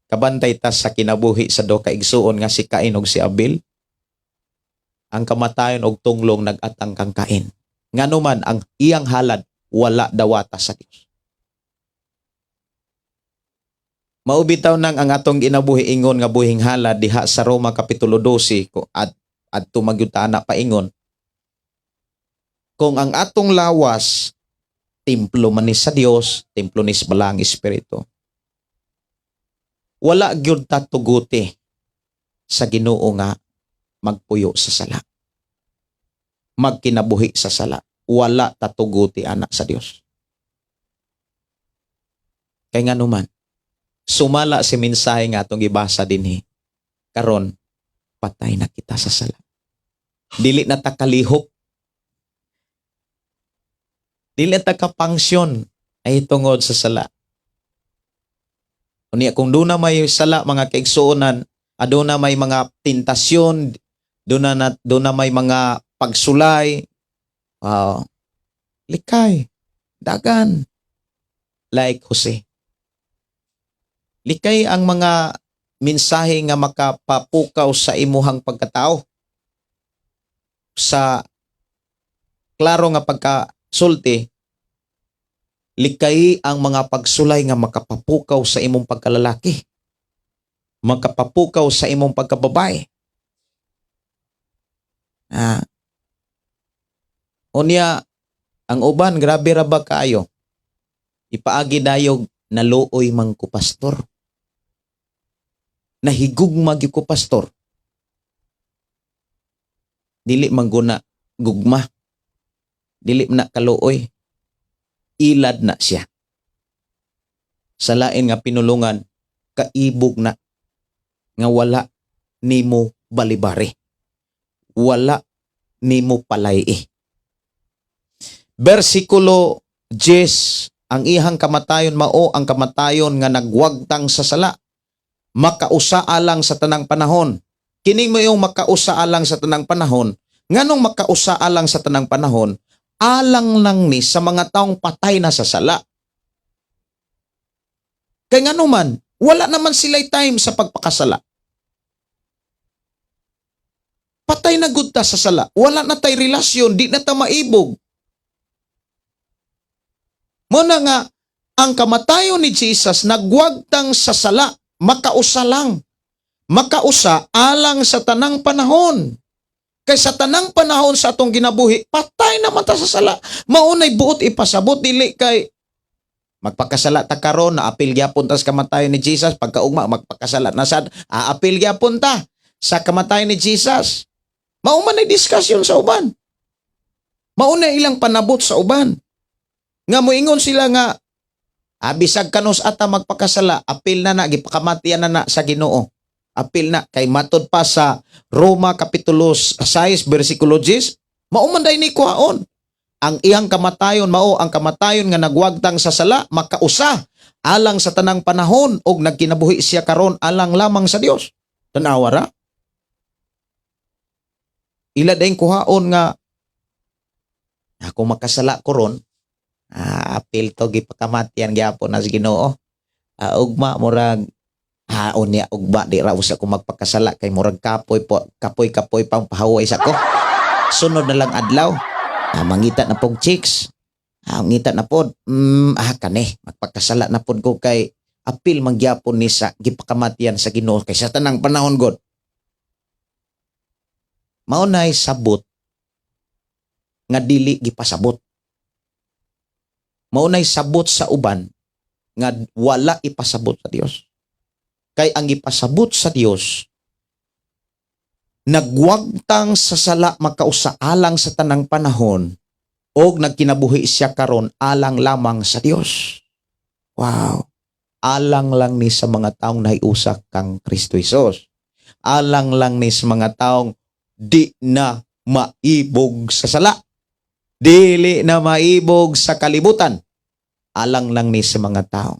Kabantay ta sa kinabuhi sa do kaigsuon nga si Cain ug si Abel. Ang kamatayon og tunglong nag-atang kang Cain. Nganuman ang iyang halad wala dawata sa Dios. Maubitaw nang ang atong ginabuhi ingon nga buhing halad diha sa Roma kapitulo 12 at tumagyuta na paingon. Kung ang atong lawas templo man ni sa Dios, templo ni balang espiritu. Wala gyud ta tuguti sa Ginoo nga magpuyo sa sala. Magkinabuhi sa sala. Wala tatuguti anak sa Dios. Kay nga naman, sumala si mensahe nga atong gibasa dinhi. Karon patay na kita sa sala. Dili na ta kalihok. Dili na ta kapangsyon ay tungod sa sala. Unya kung doon na may sala mga kaigsuonan, doon na may mga tentasyon, doon na may mga pagsulay, Wow. Likay. Dagan. Like Jose. Likay ang mga mensahe nga makapapukaw sa imuhang pagkatao. Sa klaro nga pagkasulti, likay ang mga pagsulay nga makapapukaw sa imong pagkalalaki. Makapapukaw sa imong pagkababae. Unya, ang uban, grabe ra ba kaayo? Ipaagi dayog naluoy man ko pastor. Nahigugma gyud ko pastor. Dili man guna gugma. Dili na kaluoy. Ilad na siya. Sa lain nga pinulungan, kaibog na nga wala nimo balibari. Wala nimo palay. Versikulo 10, ang ihang kamatayon mao ang kamatayon nga nagwagtang sa sala. Makausaa lang sa tanang panahon. Kining mo yung makausaa lang sa tanang panahon. Nganong makausaa lang sa tanang panahon? Alang lang ni sa mga taong patay na sa sala. Kay ngano man, wala naman sila'y time sa pagpakasala. Patay na gud ta sa sala. Wala na tay relasyon, di na ta maibog. Muna nga, ang kamatayon ni Jesus nagwagtang sa sala, makausa lang. Makausa alang sa tanang panahon. Kay sa tanang panahon sa atong ginabuhi, patay naman ta sa sala. Maunay buot ipasabot, dili kay magpakasala ta karon, naapil gyapon ta sa kamatayon ni Jesus. Pagkaugma, magpakasala na sad, aapil gyapon ta sa kamatayon ni Jesus. Mauman ay diskusyon sa uban. Maunay ilang panabot sa uban. Nga moingon sila nga, bisag kanos ata magpakasala, apil na na, gipakamatian na na sa Ginoo. Apil na, kay matod pa sa Roma Kapitulo 6, versikulo 10, maumanday ni kuhaon. Ang iyang kamatayon, mao ang kamatayon nga nagwagtang sa sala, makausa, alang sa tanang panahon, og nagkinabuhi siya karon alang lamang sa Dios. Tanawara. Ila dayong kuhaon nga, kung makasala ko ron, apil to gipakamatian gyapon na sa Ginoo. Ugma murag unya ugba di ra usa ko magpakasala kay murag kapoy pang pahaway sa ko. Sunod na lang adlaw, mangita na pong chicks. Ngita na pod, kani magpakasala na pod ko kay apil mangyapon ni sa gipakamatian sa Ginoo kay sa tanang panahon god. Maunay sabot nga dili gipasabot. Maunay sabot sa uban nga wala ipasabot sa Dios. Kay ang ipasabot sa Dios nagwagtang sa sala makausa alang sa tanang panahon og nagkinabuhi siya karon alang lamang sa Dios. Wow. Alang lang ni sa mga taong nahiusa kang Kristo Jesus. Alang lang ni sa mga taong di na maibog sa sala. Dili na maibog sa kalibutan. Alang lang ni sa mga tao.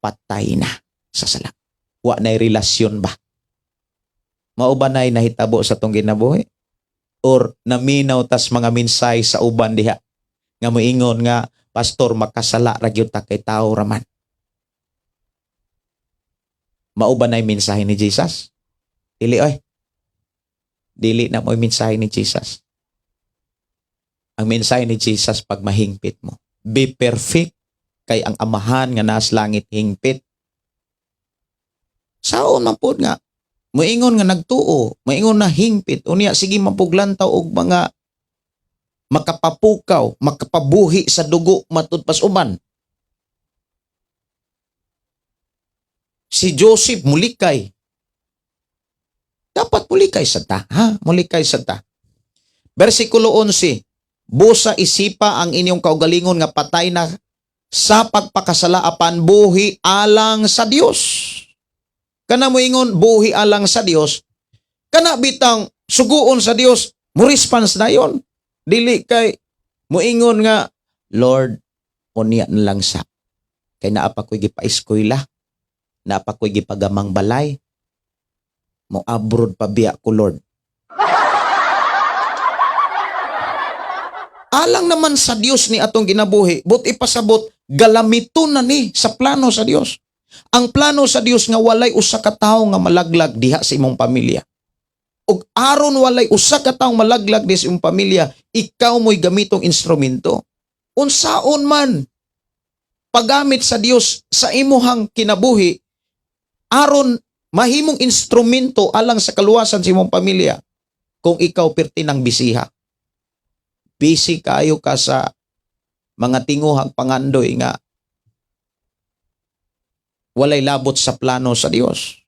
Patay na sa sala. Wa na'y relasyon ba? Mao ba na'y nahitabo sa tong ginabuhi? Or naminaw tas mga minsay sa uban diha? Nga moingon nga, pastor, makasala ra gyud ta kay tao raman. Mao ba na'y mensahe ni Jesus? Dili oy. Dili na mo'y mensahe ni Jesus. Ang mensahe ni Jesus pag mahingpit mo. Be perfect kay ang amahan nga nas langit hingpit. Saon man pod nga moingon nga nagtuo, moingon na hingpit, unya sige mapuglantaw og mga makapapukaw, makapabuhi sa dugo matud pas uban. Si Joseph mulikay. Dapat mulikay sa ta, mulikay sa ta. Versikulo 11, busa isipa ang inyong kaugalingon nga patay na sa pagpakasala apan buhi alang sa Dios. Kana moingon buhi alang sa Dios, kana bitang suguon sa Dios, mo response na yon. Dili kay moingon nga, Lord, unya na lang sa. Kay naa pa ko'y gipa-eskwela, naa pa ko'y gipagamang balay, mo abroad pa biya ko, Lord. Alang naman sa Dios ni atong ginabuhi, but ipasabot galamito na ni sa plano sa Dios. Ang plano sa Dios nga walay usa ka tawo nga malaglag diha sa imong pamilya. Ug aron walay usa ka tawo malaglag diha sa imong pamilya, ikaw mo'y gamitong instrumento. Unsaon man paggamit sa Dios sa imuhang kinabuhi aron mahimong instrumento alang sa kaluwasan sa imong pamilya kung ikaw pertinang bisiha. Busy kayo ka sa mga tinguhang pangandoy nga walay labot sa plano sa Dios.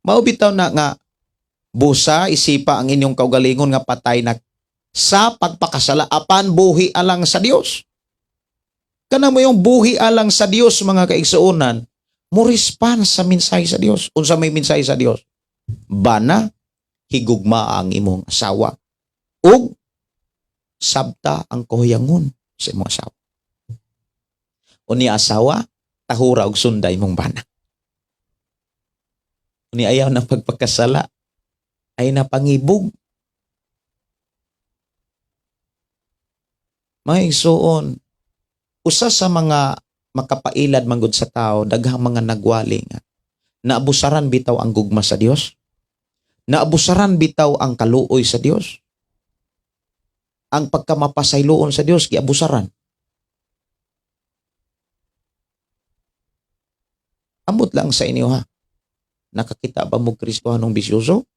Maubitaw na nga busa isipa ang inyong kaugalingon nga patay na sa pagpakasala apan buhi alang sa Dios. Kana mo yung buhi alang sa Dios mga kaigsuonan, mo respond sa mensahe sa Dios. Unsa may mensahe sa Dios? Bana higugma ang imong asawa ug sabta ang kuhuyangon sa imong asawa. Uni asawa, tahura og sunday mong bana. Uni ayaw na pagpakasala ay napangibog. May suon, usa sa mga makapailad manggod sa tao, daghang mga nagwali nga. Naabusaran bitaw ang gugma sa Dios. Naabusaran bitaw ang kaluoy sa Dios. Ang pagkamapasayloon sa Dios giabusaran. Ambot lang sa inyo ha. Nakakita ba mo Kristo anong bisyoso?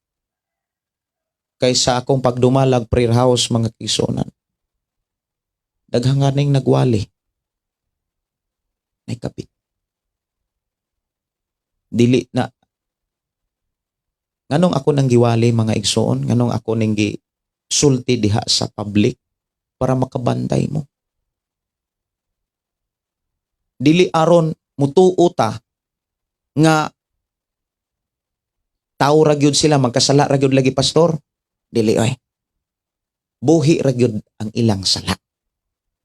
Kaysa akong pagdumalag prayer house mga kisonan. Daghanganing nagwali. May kapit. Dili na. Nganong ako nang giwali mga igsoon? Nganong ako nang sulti diha sa public para makabantay mo? Dili aron mutuo ta nga tao ra gyud sila magkasala ra gyud lagi pastor. Dili oy. Buhi ra gyud ang ilang sala.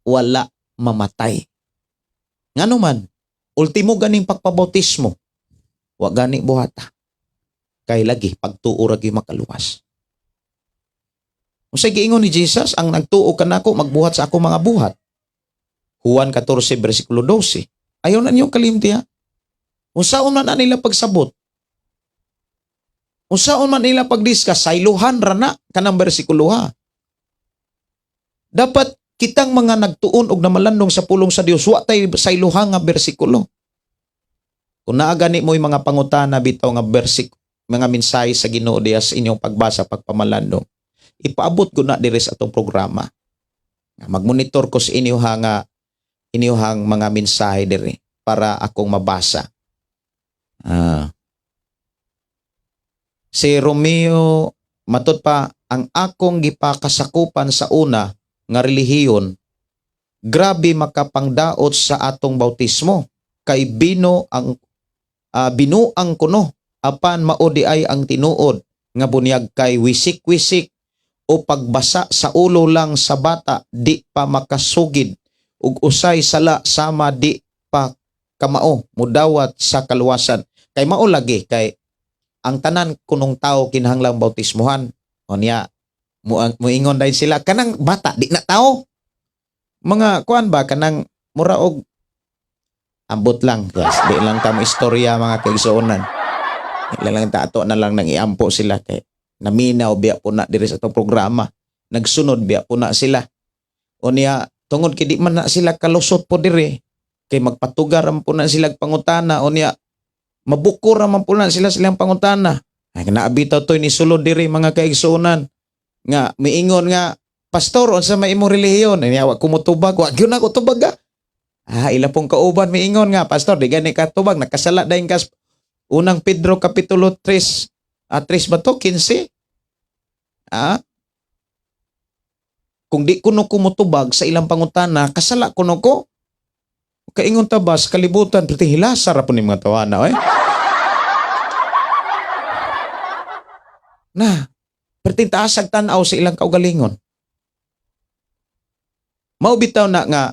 Wala mamatay. Ngano man ultimo ganing pagpabautismo. Wa gani buhata. Kay lagi pagtuo ra gyud makaluwas. Usay giingon ni Jesus, ang nagtuo kanako magbuhat sa ako mga buhat. Juan 14 versikulo 12. Ayaw na niyo kalimti ha. Unsaon man nila pagsabot? Unsaon man nila pagdiskas? Sayluhan ra na kanang bersikulo ha. Dapat kitang mga nagtuon og namalandong sa pulong sa Dios, wa tay sayluhan nga bersikulo. Kung naa gani mo'y mga pangutana bitaw nga mga mensahe sa Ginoo diha sa inyong pagbasa pagpamalandong, ipaabot ko na diri sa atong programa. Magmonitor ko sa inyong mga mensahe diri para akong mabasa. Si Romeo matud pa, ang akong gipakasakupan sa una nga relihiyon, grabe makapangdaot sa atong bautismo kay binuang kuno apan maudi ay ang tinuod nga bunyag kay wisik-wisik o pagbasa sa ulo lang sa bata di pa makasugid ug usay sala sama di pa kamao mudawat sa kaluwasan. Kay mao lagi kay ang tanan kunong tao kinahanglang bautismohan. O niya muingon dahil sila kanang bata di na tao. Mga kuan ba kanang mura og ambot lang guys. Di lang ta mo istorya mga kaigsuonan. Ilang ta ato na lang nang iampo sila kay naminaw biya po na diri sa itong programa. Nagsunod biya po na sila. O niya, tungod kay di man na sila kalusot po diri. Kay magpatugar po na sila pangutana. O niya, mabukor man po na silang pangutana. Ay, naabitaw to'y ni sulod diri mga kaigsuonan. Nga, miingon nga, pastor, unsa may imong relihiyon? Ay, wag kumutubag. Wag yun ako tubag ila pong kauban miingon nga, pastor, di gani ka tubag. Nakasala dahin kas unang Pedro Kapitulo 3. 3 ba to? 15? Kung di kuno kumutubag sa ilang pangutana, kasala kuno ko. Kaingon tabas, kalibutan, pati hilasar po ni mga tawana. Na, pati taasag tanaw sa ilang kaugalingon. Maubitaw na nga,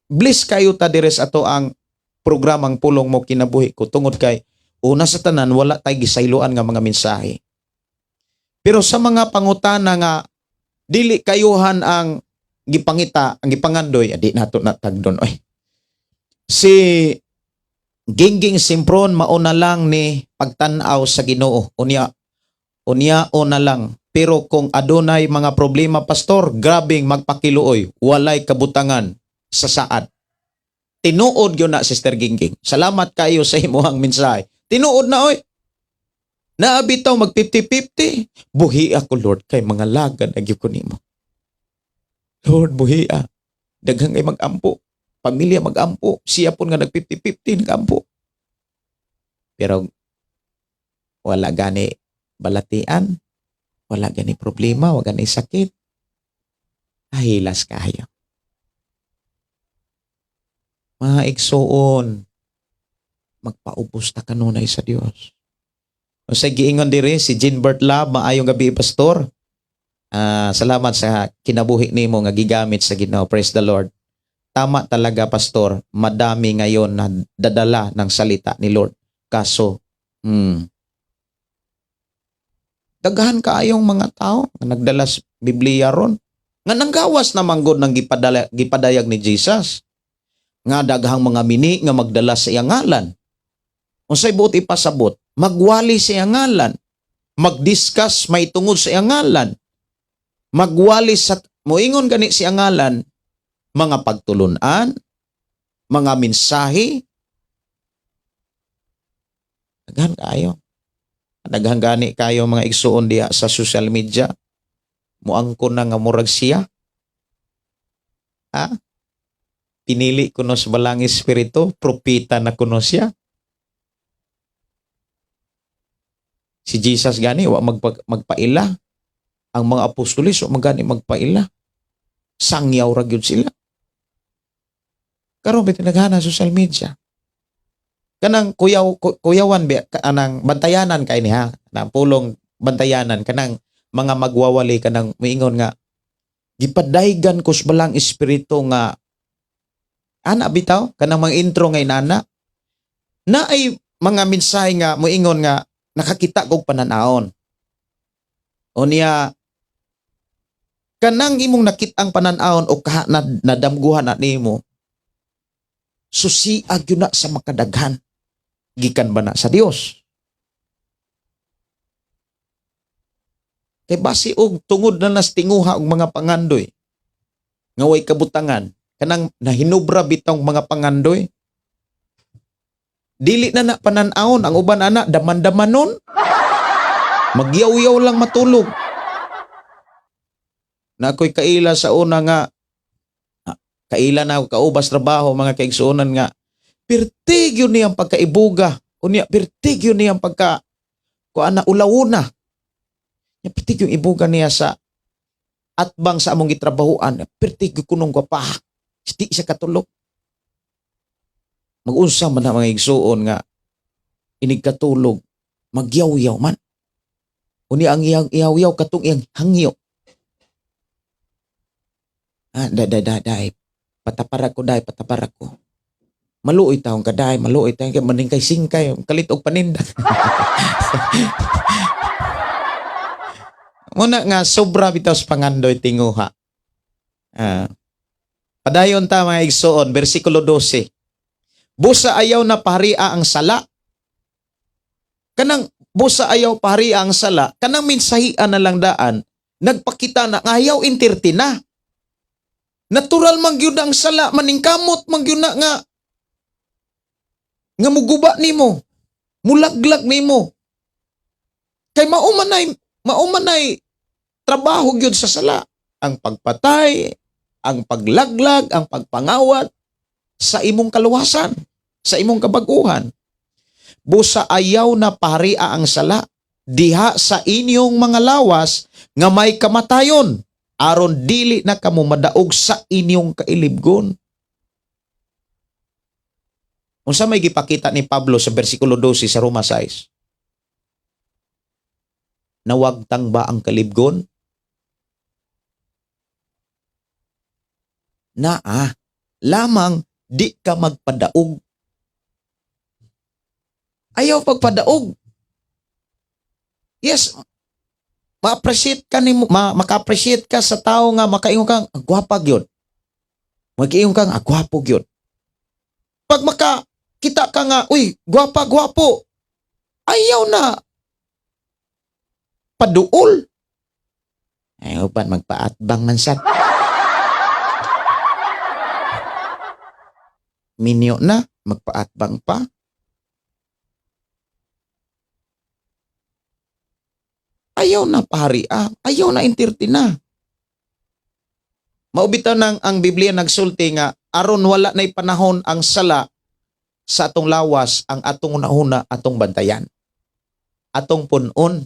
bliss kayo ta dires ato ang programang pulong mo kinabuhi ko tungod kay una sa tanan, wala tayo gisayloan nga mga mensahe. Pero sa mga pangutana nga, dili kayuhan ang gipangita, ang gipangandoy, adi nato natagdon oy. Si Gingging Simpron mauna lang ni pagtanaw sa Ginoo. Unya o na lang. Pero kung adunay mga problema, pastor, grabing magpakiluoy, walay kabutangan sa saad. Tinuod yun na, Sister Gingging. Salamat kayo sa imuhang mensahe. Tinuod na, oy. Naabitaw mag 50-50. Buhi ako, Lord, kay mga lagan nagyo ko nimo. Lord, buhi daghang kay mag-ampo. Pamilya mag-ampo. Siya po nga nag 50-50 nag-ampo. Pero wala gani balatian. Wala gani problema. Wala gani sakit. Ahilas kayo. Mga igsoon, magpaubos ta kanunay sa Dios. O sa giingon diri si Jean Lab, maayong gabi pastor. Salamat sa kinabuhi nimo nga gigamit sa Ginoo. Praise the Lord. Tama talaga pastor, madami ngayon na dadala ng salita ni Lord. Kaso, daghan kaayong mga tao nga nagdala sa Biblia ron. Nga nanggawas na manggod ng gipadayag ni Jesus. Nga daghang mga mini nga magdala sa iyang ngalan. Unsay buot ipasabot, magwali sa iyang ngalan. Mag-discuss may tungod sa iyang ngalan. Magwali sa moingon gani sa iyang ngalan, mga pagtulunan, mga mensahe. Daghan kayo. Daghan gani kayo mga igsuon diha sa social media. Muangkon na nga murag siya. Pinili kuno sa balang espiritu, propita na kuno siya. Si Jesus gani wa magpaila. Ang mga apostolis wa magani magpaila. Sangyaw ra gyud sila. Karon bitinaghana social media. Kanang kuyawan kanang bantayanan kay ni ha, na pulong bantayanan kanang mga magwawali kanang moingon nga gipadaygan ko sa balang espiritu nga ana bitaw kanang mga intro ngay nana na ay mga mensahe nga moingon nga nakakita kog pananaon. Unya kanang imong nakitang pananaon o kaha na nadamguhan na nimo susiag yun na sa makadaghan. Gikan ba na sa Dios? Kay basi og tungod na nas tinguha og mga pangandoy nga way kabutangan kanang nahinubra bitong mga pangandoy dili na pananaon ang uban ana daman-damanon magyaw-yaw lang matulog na ako'y kaila sa una nga kaila na kaubas trabaho mga kaigsuonan nga pertig yun niyang pagkaibuga unya pertig yun niyang pagka kuana ulawuna nya pertig yung ibuga niya sa atbang sa among gitrabahoan pertig kunong gwapa di siya katulog mag-unsa man ang mga igsuon nga inig katulog magyaw-yaw man unya ang iyang iyaw-yaw katong iyang hangyo dai pataparak ko maluoy taong kaday, maluoy taong kay maningkay singkay, kalit og paninda. Muna nga sobra bitaw sa pangandoy tinguha. Padayon ta mga igsoon, bersikulo 12. Busa ayaw na paharia ang sala. Kanang busa ayaw paharia ang sala, kanang mensahian na lang daan, nagpakita na ayaw intirti na. Natural man gyud ang sala, maningkamot man gyud na nga muguba nimo, mulaglag nimo. Kay maumanay trabaho gyud sa sala, ang pagpatay, ang paglaglag, ang pagpangawat sa imong kaluwasan, sa imong kabaguhan. Busa ayaw na paharia ang sala diha sa inyong mga lawas nga may kamatayon aron dili na kamo madaog sa inyong kailibgon. Unsa may gipakita ni Pablo sa bersikulo 12 sa Roma 6? Nawagtang ba ang kalibgon? Lamang di ka magpadaog. Ayaw pagpadaog. Yes, ma-appreciate ka nimo, maka-appreciate ka sa tao nga makaingon kang gwapa gyud. Mag-ingon kang gwapo gyud. Pag makakita ka nga, uy, gwapa, gwapo. Ayaw na paduol. Ayaw pa magpaatbang man sad. Minyo na, magpaatbang pa. Ayaw na pari, ayaw na intirti na. Maubitaw nang ang Biblia nagsulti nga, aron wala na'y panahon ang sala sa atong lawas, ang atong unahuna atong bantayan. Atong punon.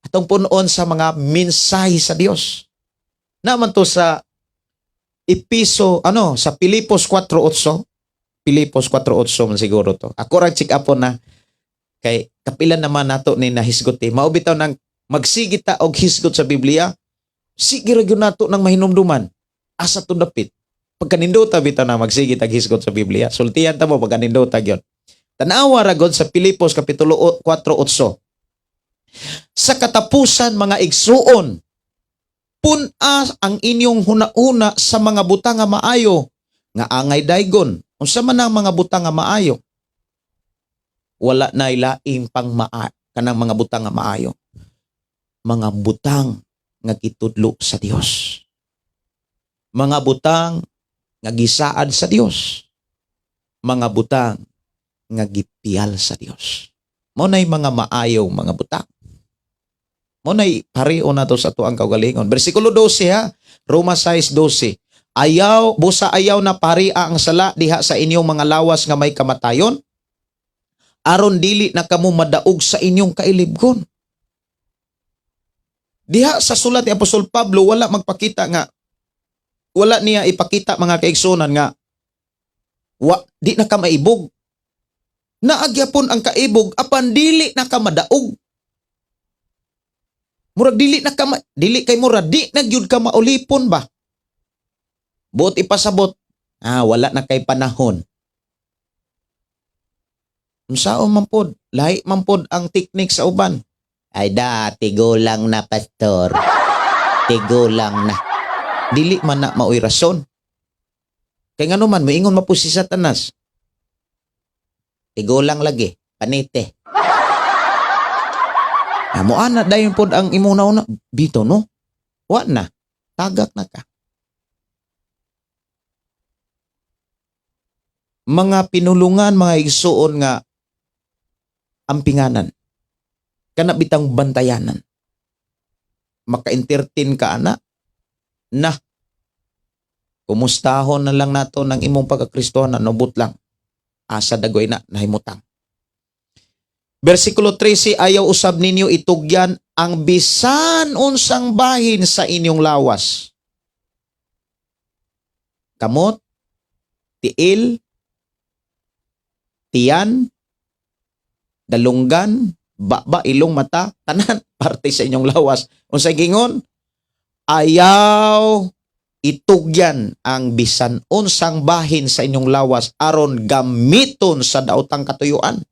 Atong punon sa mga mensahe sa Dios. Naman to sa sa Pilipos 4:8. Pilipos 4:8 man siguro to. Ako ra check up na kay kapilan naman nato ni nahisgot. Maubitaw nang magsigita og hisgot sa Biblia. Sige ra gyud nato nang mahinumduman. Asa to dapit. Pagkanindota bitaw na magsigit og hisgot sa Biblia. Sultihan ta mo pagkanindota gyud. Tanawa ra gud sa Pilipos kapitulo 4:8. Sa katapusan mga igsuon, pun-as ang inyong huna-una sa mga butang nga maayo, nga angay daygon. Unsa man ang mga butang nga maayo? Wala na ilaing pang kanang mga butang nga maayo. Mga butang nga gitudlo sa Dios. Mga butang nga gisaad sa Dios. Mga butang nga gipiyal sa Dios. Mo nay mga maayo mga butang. Mo nay pareho na to sa tuang kaugalingon. Bersikulo 12 ha. Roma 6:12. Busa ayaw na paria ang sala diha sa inyong mga lawas nga may kamatayon. Aron dili na kamo madaog sa inyong kailibgon. Diha sa sulat ni Apostol Pablo wala niya ipakita mga kaigsunan nga di na ka maibog. Naagyapon ang kaibog apan dili na ka madaog. Murag dili na gyud ka maulipon ba? Buot ipasabot, wala na kay panahon. Unsaon man pod, lahi man pod ang teknik sa uban. Ay tigo lang na pastor. Tigo lang na. Dili man na maoy rason. Kay ngano man moingon mapo si Satanas. Tigo lang lagi, panite. Mo ana dayon pod ang imong nauna bito no. Wa na. Tagak na ka. Mga pinulungan, mga igsuon nga ampinganan. Kana bitang bantayanan. Maka-entertain ka ana. Kumustahon na lang nato ng imong pagkakristohan na nubot lang. Asa dagoy na nahimutang. Versikulo 13, ayaw usab ninyo itugyan ang bisan unsang bahin sa inyong lawas. Kamot, tiil, tiyan, dalunggan, baba, ilong, mata, tanan, parte sa inyong lawas. Unsay gingon? Ayaw itugyan ang bisan unsang bahin sa inyong lawas aron gamiton sa daotang katuyuan.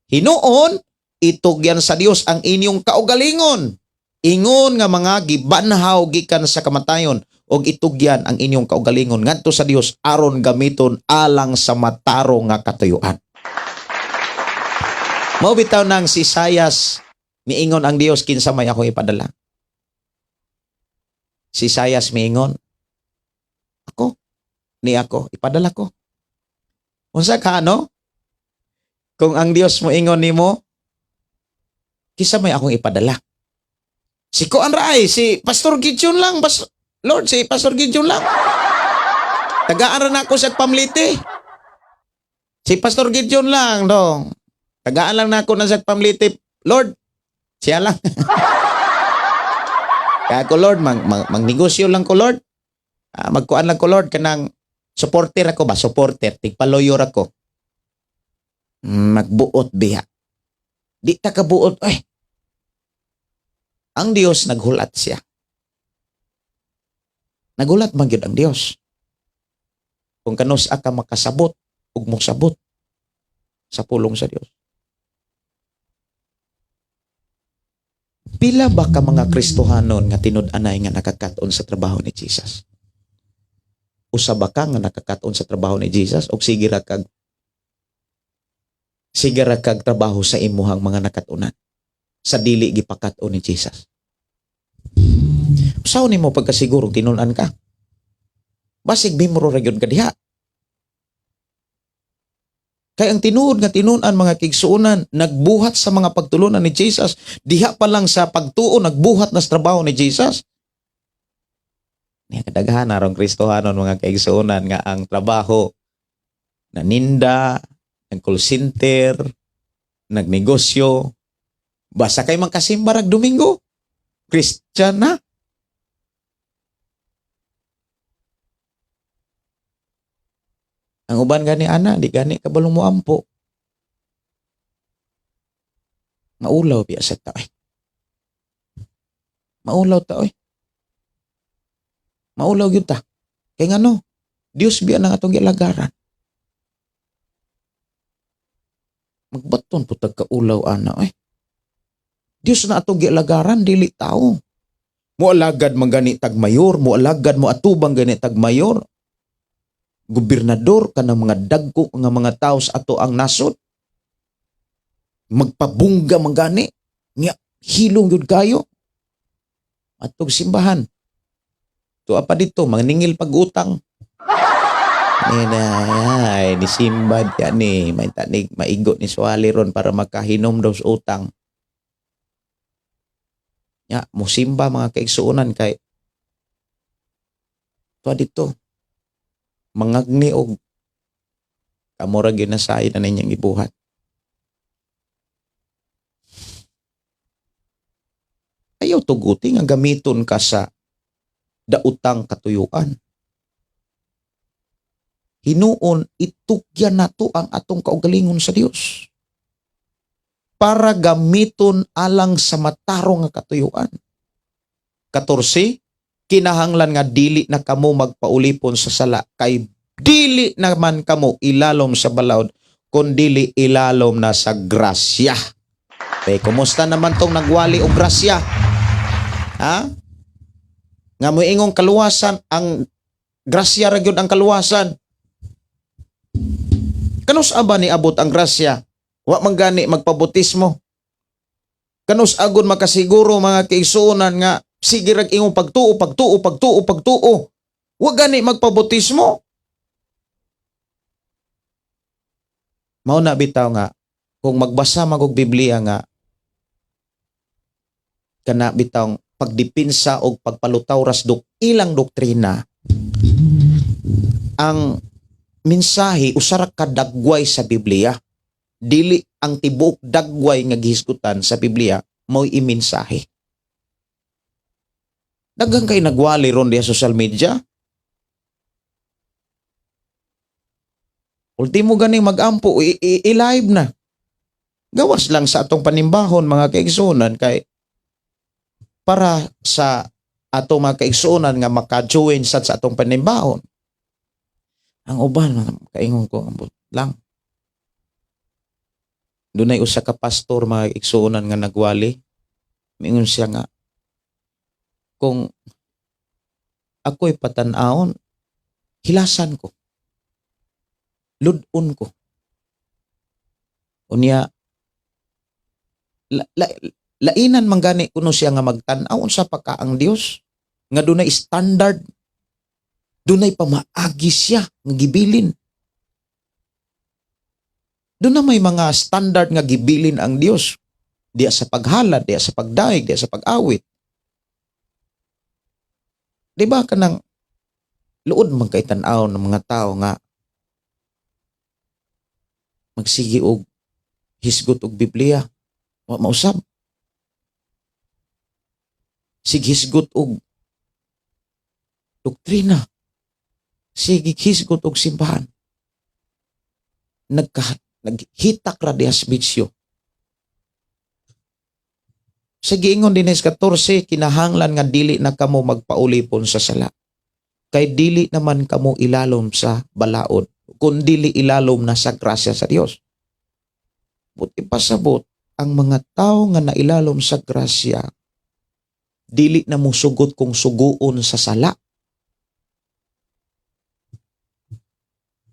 Hinuon, itugyan sa Dios ang inyong kaugalingon. Ingon nga mga gibanhaw gikan sa kamatayon og itugyan ang inyong kaugalingon ngadto sa Dios aron gamiton alang sa matarong nga katuyuan. Mao bitaw nang si Isaias miingon ang Dios kinsa may ako ipadala. Si Isaias miingon, ako ipadala ko. Unsa ka ano? Kung ang Dios mo ingon nimo, kisa may akong ipadala. Si Kuan Raay, si Pastor Gideon lang, Lord, si Pastor Gideon lang. Tagaan na ako sa pamliti. Si Pastor Gideon lang, dong. Tagaan lang na ako na sa pamliti. Lord, siya lang. Kaya ko, Lord, magnegosyo lang ko, Lord. Magkuan lang ko, Lord, kanang supporter ako ba? Supporter, tigpaloyor ako. Magbuot biya. Di ta kabuot, ang Dios naghulat siya. Nagulat man gyud ang Dios. Kung kanus ka makasabot ug mosabot sa pulong sa Dios. Pila ba ka mga Kristohanon nga tinud-anay nga nakakaton sa trabaho ni Jesus? Usa ba ka nga nakakaton sa trabaho ni Jesus o sige ra kag trabaho sa imuhang mga nakatunan sa dili gipakaton ni Jesus? Usaw nimo pagkasiguro tinun-an ka? Basig bimuro ra gyud ka diha. Kaya ang tinuod nga tinunan mga kigsuonan, nagbuhat sa mga pagtulunan ni Jesus, diha pa lang sa pagtuo, nagbuhat na sa trabaho ni Jesus. Niya kadaghan na rong Kristohanon mga kigsuonan nga ang trabaho, naninda, nag-call center, nagnegosyo, basta kay magkasimba rag Domingo, Christian na. Ang uban gani ana, di gani kabalong mo ampo. Maulaw biya sa tao. Maulaw tao. Maulaw gyud ta. Kay ngano? Dios biya nang atong gilagaran. Magbaton pud kaulaw ana Dios na atong gilagaran dili tao. Mualagad man gani tag mayor, mualagad mo atubang gani tag mayor. Gobernador kanang mga dagko nga mga tao sa ato ang nasod, magpabungga mangani nga hilong yun kayo atong simbahan. Tuwa pa dito mangningil pag-utang ay ni simbad yan ni may tanig maigo ni suwali ron para makahinom daw sa utang ya musimba mga kaigsuonan kay tuwa dito mangagni og kamura ginasay na ninyang ibuhat. Ayaw tuguti nga gamiton ka sa dautang katuyuan. Hinuon itugyan nato ang atong kaugalingon sa Dios para gamiton alang sa matarong nga katuyuan. 14 kinahanglan nga dili na kamo magpaulipon sa sala kay dili naman kamo ilalom sa balawd kundi ilalom na sa grasya. Okay, kumusta naman tong nagwali og grasya? Ha? Nga moingong kaluwasan ang grasya ra gyud ang kaluwasan. Kanus aba ni abot ang grasya? Wa man gani magpabotismo. Kanus agon makasiguro mga kaigsuonan nga sige rag ingong pagtuo. Wa gani magpabotismo. Mao na bitaw nga kung magbasa magog Biblia nga kana bitaw pagdipinsa o pagpalutaw ras ilang doktrina ang mensahe usara ka dagway sa Biblia. Dili ang tibuok dagway nga gihisgutan sa Biblia mo'y imensahe. Daghang kay nagwali ron diya social media. Ultimo ganing magampo i-live na. Gawas lang sa atong panimbahon mga kaigsuonan kay para sa atong mga kaigsuonan nga maka-join sa atong panimbahon. Ang uban kaingon ko ambot lang. Dunay usa ka pastor mga kaigsuonan nga nagwali. Mingon siya nga kung ako'y patanawon, hilasan ko. Ludon ko. Unya, lainan man gani kuno siya nga magtanaw sa pagka ang Dios nga dunay standard, dunay pamaagi siya nga gibilin. Doon na may mga standard nga gibilin ang Dios. Diya sa paghalad, diya sa pagdaig, diya sa pag-awit. Di ba kanang luod man kay tan-aw ng mga tao nga magsigi og hisgot og Biblia, wa mausab. Sige hisgot og doktrina. Sige hisgot og simbahan. Naghitak ra diha sa bisyo. Sa giingon din sa 14, kinahanglan nga dili na kamo magpaulipon sa sala. Kay dili naman kamo ilalom sa balaod, kun dili ilalom na sa grasya sa Dios. Buti pasabot ang mga tao nga nailalom sa grasya, dili na mo sugot kung suguon sa sala.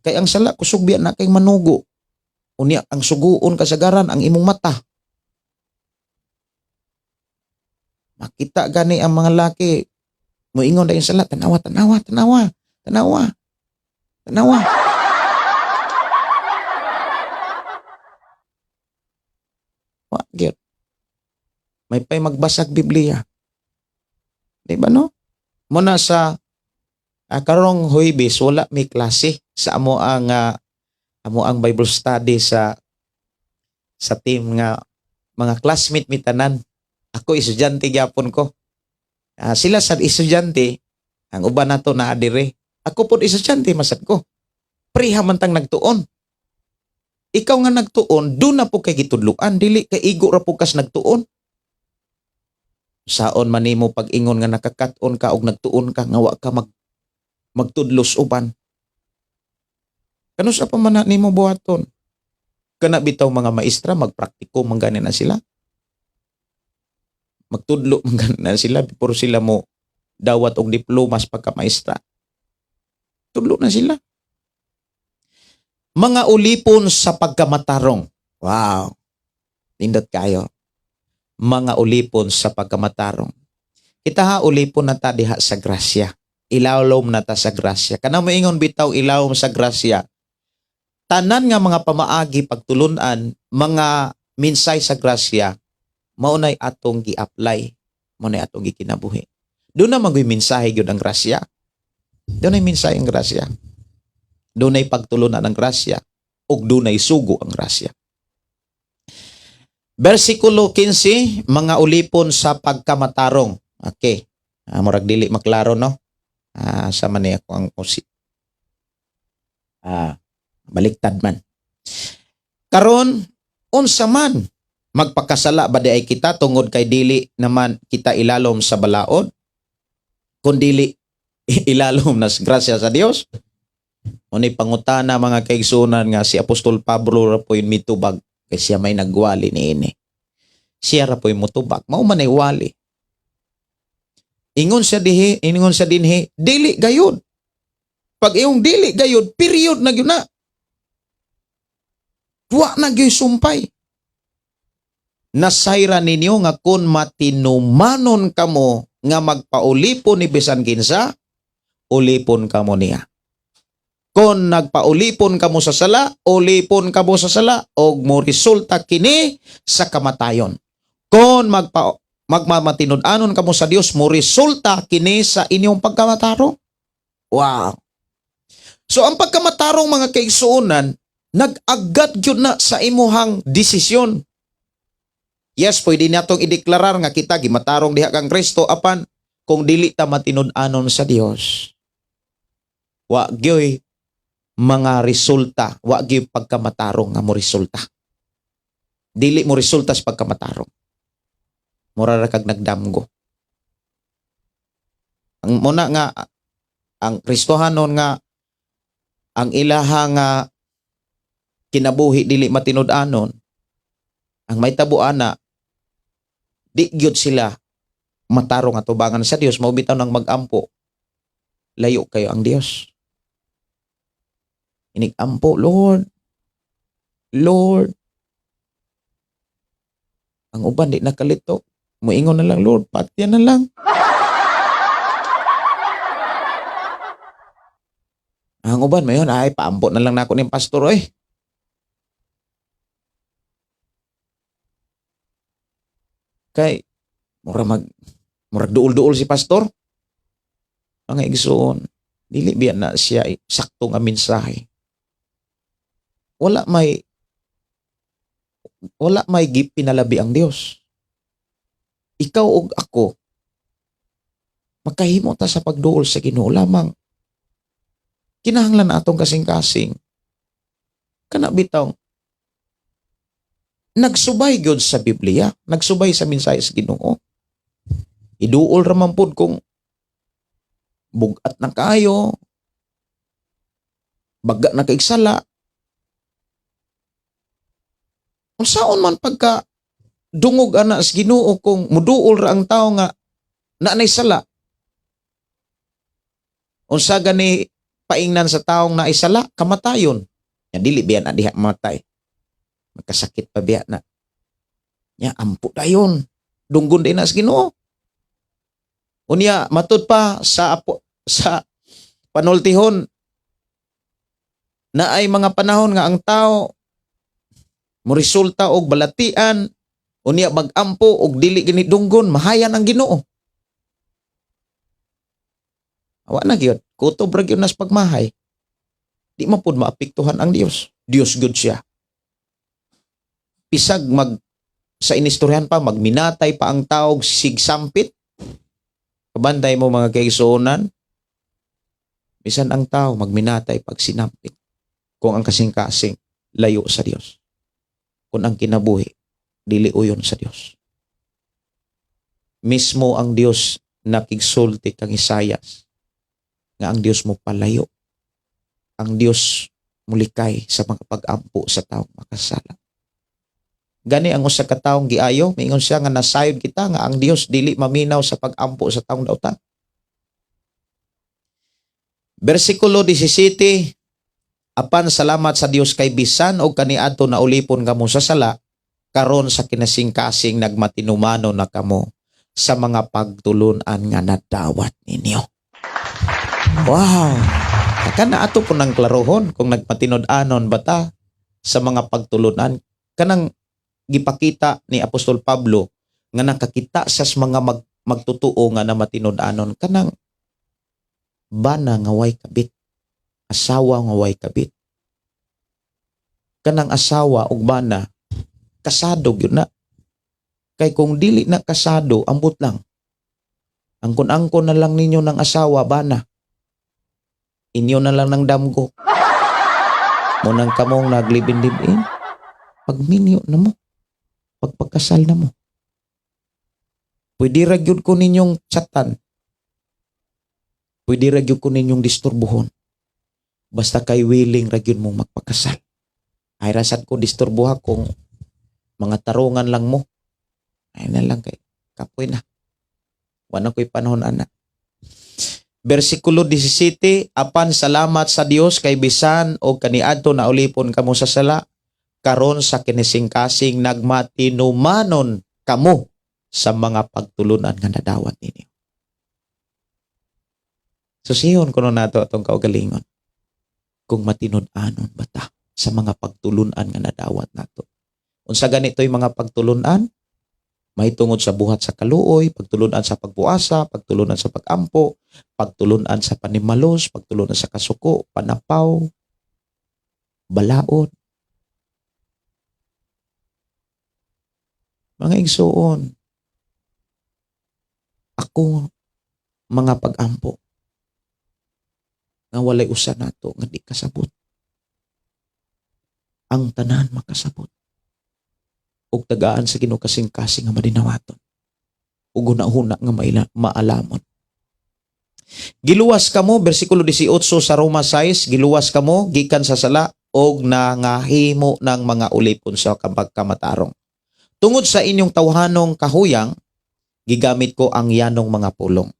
Kay ang sala kusog biya na kay manugo. Unya ang suguon kasagaran ang imong mata. Makita gani ang mga laki moingon dayon sala, tanawa, tanawa, tanawa, tanawa, tanawa. Wa gyud. May pay magbasag Biblia. Di ba no? Muna sa karong Huwebes wala may klase sa amo ang Bible study sa team nga mga classmate mi tanan. Ako estudyante gyapon ko. Sila sad estudyante, ang uban nato naa dire. Ako pod estudyante masad ko. Priha man tang nagtuon. Ikaw nga nagtuon, do na po kay gitudluan, dili kay igo ra po kas nagtuon. Saon man nimo pag-ingon nga nakakat-on ka og nagtuon ka nga wa ka magtudlos uban. Kano sa pa man nimo buhaton? Kana bitaw mga maestra magpraktiko man gani na sila. Magtudlo man gani na sila before sila mo dawat og diplomas pagka maestra. Tudlo na sila. Mga ulipon sa pagkamatarong. Wow. Tindot kayo. Mga ulipon sa pagkamatarong. Kita ha ulipon na ta diha sa grasya. Ilawlom na ta sa grasya. Kana moingon bitaw ilawom sa grasya. Tanan nga mga pamaagi pagtulunan, mga minsay sa grasya, maunay atong gi-apply, maunay atong gikinabuhi. Doon na magoy mensahe gyud ang grasya. Doon ay mensahe ang grasya. Doon ay pagtulunan ang grasya ug doon ay sugo ang grasya. Versikulo 15, mga ulipon sa pagkamatarong. Okay. Murag dili maklaro no. Sa man ako ang baliktad man. Karon unsa man magpakasala ba di ay kita tungod kay dili naman kita ilalom sa balaod kun dili ilalom na sa grasya sa Dios. Unay pangutana mga kaigsunan nga si Apostol Pablo ra po'y mitubag kay siya may nagwali niini. Siya ra po'y mutubag, mao man ay wali. Ingon siya dinhi, dili gayud. Pag iyong dili gayud, period na gyud na. Wa na gyud sumpay. Nasayra ninyo nga kun matinumanon kamo nga magpaulipon ni bisan kinsa, ulipon kamo niya. Kung nagpaulipon kamo sa sala, ulipon kamo sa sala, og mo resulta kini sa kamatayon. Kung magmamatinud-anon kamo sa Dios, mo resulta kini sa inyong pagkamatarong. Wow. So ang pagkamatarong mga kaigsuonan, nag-agad yun na sa imuhang desisyon. Yes, pwede natong ideklarar nga kita gimatarong diha kang Kristo apan kung dili ta matinud-anon sa Dios. Wa gyoy mga resulta, wa gyoy pagkamatarong nga mo resulta. Dili mo resulta sa pagkamatarong. Mura ra kag nagdamgo. Ang muna nga ang Kristohanon nga ang ilaha nga kinabuhi dili matinud-anon, ang may tabuana di gyud sila matarong atubangan sa Dios, mao bitaw nang magampo. Layo kayo ang Dios. Inigampo, Lord. Lord. Ang uban di nakalito. Muingon na lang, Lord, patyan na lang. Ang uban mayon ay paampo na lang nako ni pastor oy. Kay murag duol-duol si pastor. Ang igsoon, dili biya na siya sakto nga mensahe. Wala may pinalabi ang Dios. Ikaw ug ako makahimo ta sa pagduol sa Ginoo lamang. Kinahanglan atong kasing-kasing kana bitaw nagsubay gyud sa Biblia, nagsubay sa mensahe sa Ginoo. Iduol ra man pud kung bugat na kayo, baga na kaigsala. Unsaon man pagka dungog ana sa Ginoo kung muduol ra ang tao nga na naisala. Unsa gani paingnan sa taong naisala, kamatayon. Nya dili biya na diha matay. Magkasakit pa biya na. Nya ampo dayon. Dunggon din na sa Ginoo. Unya matud pa sa panultihon na ay mga panahon nga ang tao moresulta og balatian, unya magampo og dili gini dunggon, mahayan ang Ginoo. Awa na gyud, kutob ra gyud nas pagmahay. Di man pud maapektuhan ang Dios. Dios good siya. Pisag sa inistoryahan pa, magminatay pa ang taog sigsampit. Kabantay mo mga kaigsuonan, bisan ang tao magminatay pag sinampit. Kung ang kasing-kasing layo sa Dios. Kung ang kinabuhi, dili uyon sa Dios. Mismo ang Dios nakigsulti kang Isayas nga ang Dios mo palayo. Ang Dios mulikay sa mga pag-ampo sa taong makasala. Gani ang usa ka taong giayo, miingon siya nga nasayod kita nga ang Dios dili maminaw sa pag-ampo sa taong dautan. Bersikulo 17, apan salamat sa Dios kay bisan og kaniadto na ulipon kamo sa sala, karon sa kinasing-kasing nagmatinumano na kamo sa mga pagtulunan nga nadawat ninyo. Wow! Kana ato po ng klarohon kung nagmatinud-anon bata sa mga pagtulunan. Kanang gipakita ni Apostol Pablo nga nakakita sa mga magtutuo nga na matinud-anon. Kanang bana nga way kabit. Asawa nga way kabit. Kanang asawa ug bana kasado gyud na. Kay kung dili na kasado, ambot lang. Angkon-angkon na lang ninyo ng asawa, bana. Inyo na lang ng damgo. Munang kamong naglibin-libin, pagminyo na mo. Pagpagkasal na mo. Pwede ragyod ko ninyong chatan. Pwede ragyod ko ninyong disturbuhon. Basta kay willing ragyod mong magpakasal. Ay rasad ko disturbuha kung mga tarungan lang mo. Ay na lang kay kapoy na. Wala ko'y panahon ana. Bersikulo 17, apan salamat sa Dios kay bisan o kaniadto na ulipon kamo sa sala, karon sa kinising-kasing nagmatinumanon kamo sa mga pagtulunan nga nadawat ninyo. Susihon ko nato atong kaugalingon. Kung matinud-anon bata sa mga pagtulunan nga nadawat nato. Unsa ganito'y mga pagtulunan? May tungod sa buhat sa kaluoy, pagtulunan sa pagbuasa, pagtulunan sa pagampo, pagtulunan sa panimalos, pagtulunan sa kasuko, panapaw, balaod. Mga igsuon, ako mga pagampo nga walay usa nato nga di kasabot. Ang tanan makasabot. Ug tagaan sa Ginoo kasing-kasing nga madinawaton. Ug una-una nga maalamon. Giluwas kamo, bersikulo 18 sa Roma 6, giluwas kamo gikan sa sala og nangahimo ng mga ulipon sa pagkamatarong. Tungod sa inyong tawhanong kahuyang, gigamit ko ang yanong mga pulong.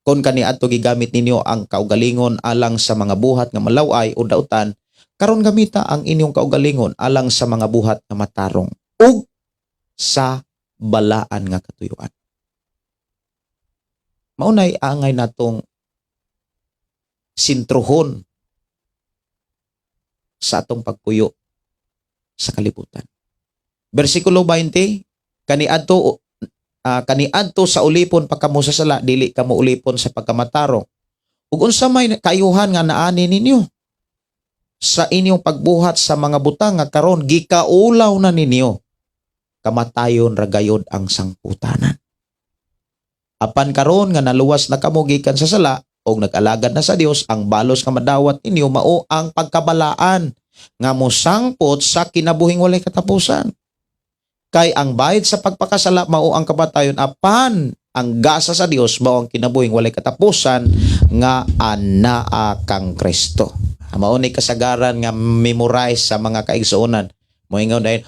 Kon kaniadto gigamit ninyo ang kaugalingon alang sa mga buhat nga malaway o dautan, karon gamita ang inyong kaugalingon alang sa mga buhat nga matarong ug sa balaan nga katuyuan. Maunay angay natong sintruhon sa atong pagpuyo sa kalibutan. Bersikulo 20, kaniadto sa ulipon pagkamo sa sala, dili kamo ulipon sa pagkamatarong. Ug unsa may kayuhan nga naani ninyo sa inyong pagbuhat sa mga butang nga karon gikaulaw na ninyo, kamatayon ragayod ang sangputanan. Apan karon nga naluwas na kamo gikan sa sala og nag-alagad na sa Dios, ang balos nga madawat ninyo mao ang pagkabalaan nga mosangpot sa kinabuhing walay katapusan. Kay ang bayad sa pagpakasala mao ang kamatayon, apan ang gasa sa Dios mao ang kinabuhing walay katapusan nga anaa kang Kristo. Mao ni kasagaran nga memorize sa mga kaigsuonan. Moingon dayon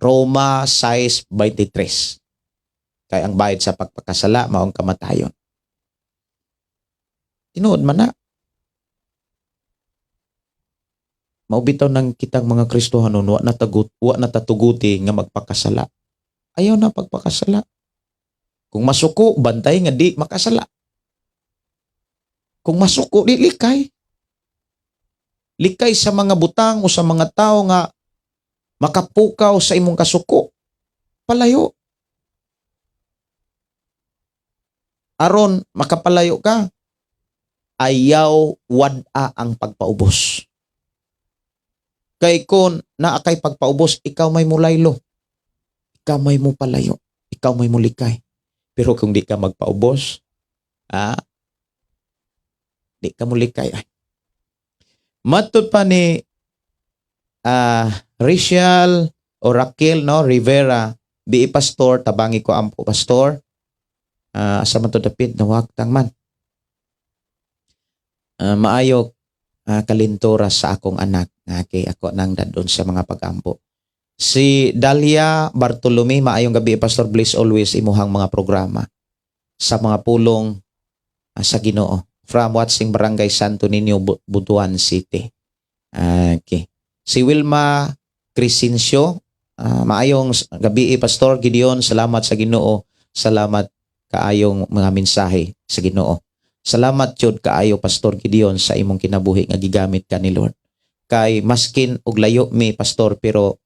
Roma 6:23. Kay ang bayad sa pagpakasala maong kamatayon. Tinuod man na. Maubitaw ng kitang mga Kristohanon wa natatuguti nga magpakasala. Ayaw na pagpakasala. Kung masuko, bantay nga di makasala. Kung masuko, di likay. Likay sa mga butang o sa mga tao nga makapukaw sa imong kasuko. Palayo. Aron, makapalayo ka. Ayaw wad-a ang pagpaubos. Kay kung naakay pagpaubos, ikaw may mulaylo. Ikaw may mo palayo. Ikaw may mulikay. Pero kung di ka magpaubos, di ka mulikay. Matod pa ni Rachel o Raquel no Rivera, bi pastor, tabangi ko ampo pastor. Asa man to dapit na waktang man. Maayok kalintura sa akong anak nga kay ako nang dadon sa mga pagampo. Si Dalia Bartolome, maayong gabi Pastor Bliss always imuhang mga programa sa mga pulong sa Ginoo from Watching Barangay Santo Niño, Butuan City. Okay. Si Wilma Crescencio, maayong gabi Pastor Gideon, salamat sa Ginoo. Salamat kaayong mga mensahe sa Ginoo. Salamat jud kaayo Pastor Gideon sa imong kinabuhi nga gigamit ka ni Lord. Kay maskin og layo mi pastor pero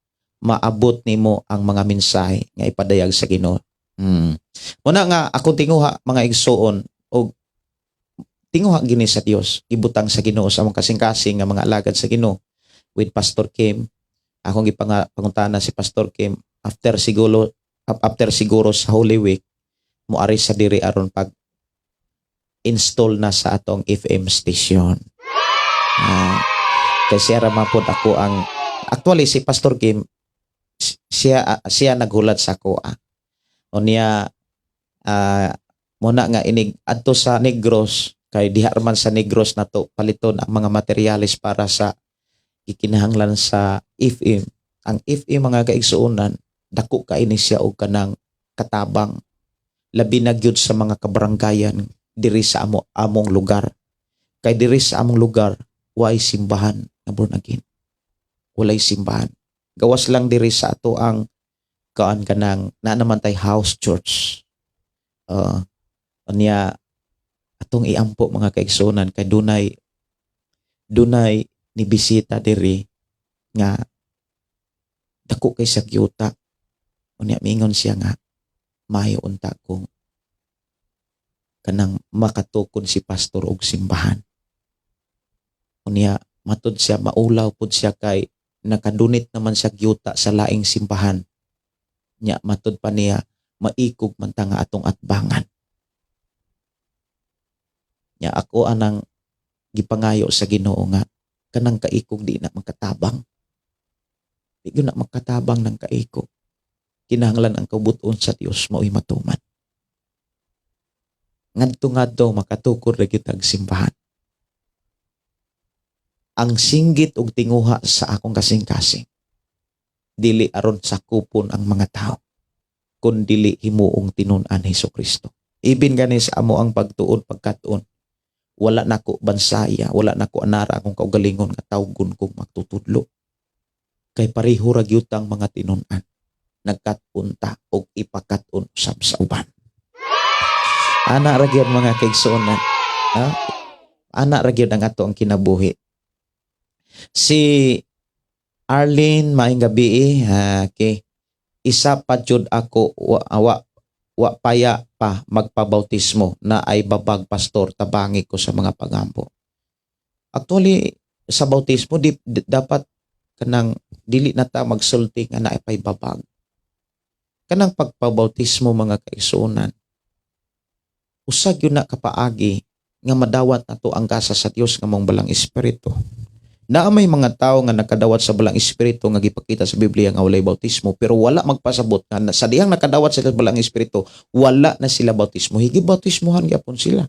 maabot nimo ang mga mensahe nga ipadayag sa Ginoo. Una nga ako tinguha mga igsoon og tinguha gini sa Dios, ibutang sa Ginoo sa among kasing-kasing nga mga alagad sa Ginoo with Pastor Kim. Akong gipangutana si Pastor Kim after siguro sa Holy Week moari sa diri aron pag install na sa atong FM station. Kasi ramapod ako ang actually si Pastor Kim siya naghulat sa ako. Unya muna nga inig adto sa Negros kay diha man sa Negros nato paliton ang mga materyales para sa ikinahanglan sa FM. Ang FM mga kaigsuonan dako kaini siya og kanang katabang labi na gyud sa mga kabaranggayan diri sa among lugar. Kay diri sa among lugar way simbahan na born again. Walay simbahan. Gawas lang diri sa ato ang kaan kanang na naman tay house church. Unya atong iampo mga kaigsunan kay dunay ni bisita diri nga dako kay sa gyuta. Unya mingon siya nga mayo unta kung kanang makatukod si pastor og simbahan. Unya matud siya maulaw pud siya kay nakadunit naman siya gyuta sa laing simbahan. Nya matud pa niya maikog man ta nga atong atbangan. Nya ako anang gipangayo sa Ginoo nga kanang kaikog di na magkatabang. Di gyud na magkatabang ng kaikog. Kinahanglan ang kabuton sa Dios mao'y matuman. Ngadto makatukod ra gyud ang simbahan. Ang singgit og tinguha sa akong kasing-kasing dili aron sakupon ang mga tao kun dili himuong tinun-an Hesukristo. Ibin gani sa amo ang pagtuon pagkatuon. Wala nako bansaya, wala nako anara akong kaugalingon nga tawgon kong magtutudlo. Kay pareho ra gyud ang mga tinun-an. Nagkat-unta og ipakatun usab sa uban. Ana ra gyud mga kaigsuonan. Ana ra gyud ang ato ang kinabuhi. Si Arlene maayong gabi okay. Isa pa jud ako wa paya pa magpabautismo na ay babag pastor tabangi ko sa mga pagampo. Actually sa bautismo dapat kanang dili na ta magsulti nga naay pay babag. Kanang pagpabautismo mga kaigsuonan usag yun na kapaagi nga madawat nato ang gasa sa Dios nga mong balang espiritu. Na may mga tao nga nakadawat sa balang espiritu nga gipakita sa Biblia nga walay bautismo pero wala magpasabot nga sa dihang nakadawat sa balang espiritu wala na sila bautismo. Higi bautismohan gyapon sila.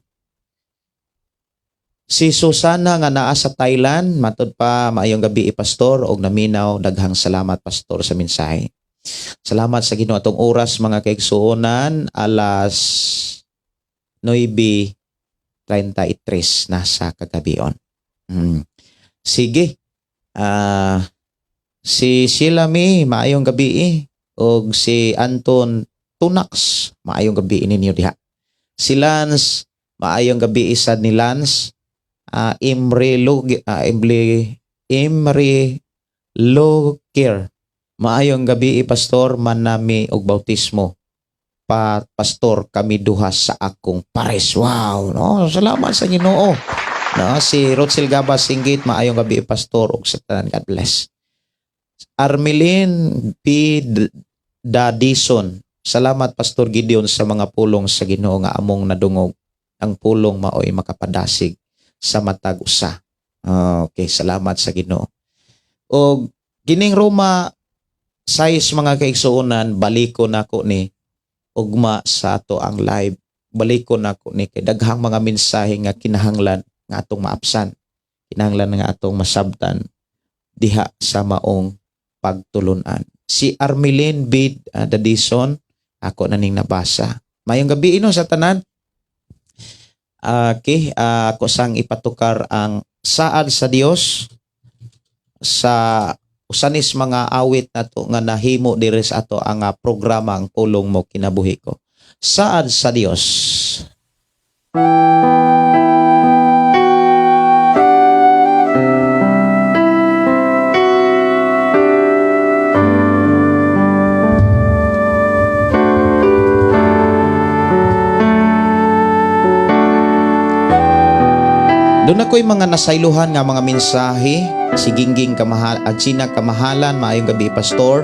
Si Susana nga naa sa Thailand, matod pa maayong gabi pastor og naminaw daghang salamat pastor sa mensahe. Salamat sa Ginoo atong oras mga kaigsuonan, alas 9:33 na sa kagabion. Sige. Si Sheila May, maayong gabi og si Anton Tunax, maayong gabi ninyo diha. Si Lance, maayong gabi sad ni Lance. Imre Loger, maayong gabi pastor, manami og bautismo. Pastor kami duha sa akong pares. Wow, no? Salamat sa Ginoo. No, si Rochelle Gabas Singgit, maayong gabi pastor og sa tanan. God bless. Armelin P. Dadison, salamat Pastor Gideon sa mga pulong sa Ginoo nga among nadungog. Ang pulong maoy makapadasig sa matag usa. Okay, salamat sa Ginoo. Og gining Roma 6 mga kaigsuonan, baliko nako ni ugma sa ato ang live. Baliko nako ni kay daghang mga mensahe nga kinahanglan nga atong maapsan. Kinahanglan nga atong masabtan diha sa maong pagtulunan. Si Armelin B. Dadison, ako na ning nabasa. Mayong gabi sa tanan. Okay, ako sang ipatukar ang saad sa Dios sa usanis mga awit nato nga nahimo diri sa ato ang programa ang pulong mo kinabuhi ko. Saad sa Dios. Doon ako'y mga nasayluhan nga mga mensahe, si Gingging Gina Kamahalan, maayong gabi pastor,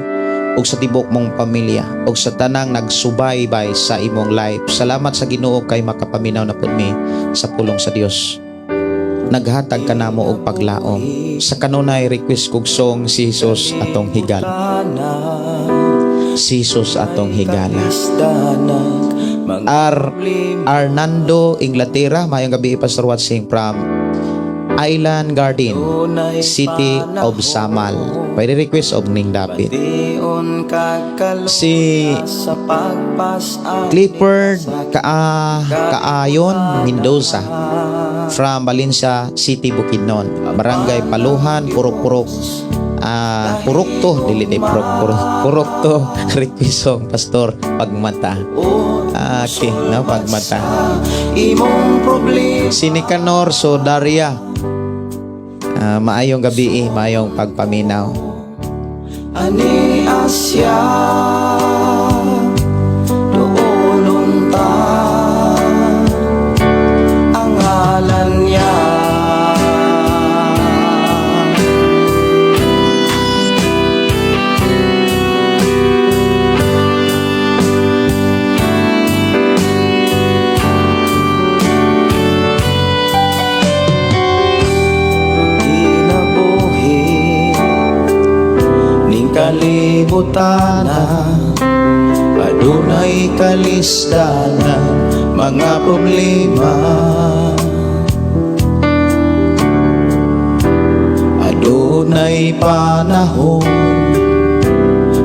ug sa tibok mong pamilya, ug sa tanang nagsubaybay sa imong life. Salamat sa Ginoo kay makapaminaw na pud mi sa pulong sa Dios. Naghatag ka namo og paglaom. Sa kanunay request kog song si Jesus atong higala. Si Jesus atong higala. Arnando Inglaterra, mayong gabi pastor watching from Island Garden, City of Samal. Pwede request og ning David. Si Clifford Kaayon Mendoza from Valencia City, Bukidnon, Barangay Paluhan, Purok-Purok. Purok to, dili day purok to. Request og pastor pagmata. Okay, no, pagmata. Si Nicanor Sodaria, maayong gabi, maayong pagpaminaw. Ani Asya doon ta ang ngalan niya. Kalibutana, adunay kalisdana, mga problema. Adunay panahon,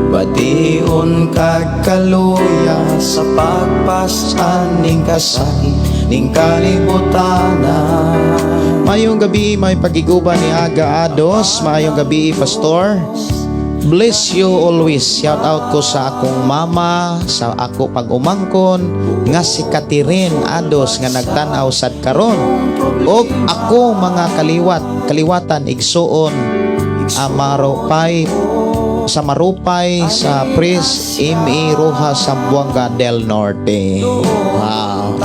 bation kagkaluya sa pagpasan ning kasakit ning kalibutana. Mayong gabi, may pagiguban ni Aga Ados. Mayong gabi, pastor. Bless you always. Shout out ko sa akong mama, sa ako pag-umangkon nga si Catherine Ados nga nagtanaw sad karon. Og ako mga kaliwatan igsuon Marupay sa Pres M.E. Rojas Zamboanga del Norte. Wow.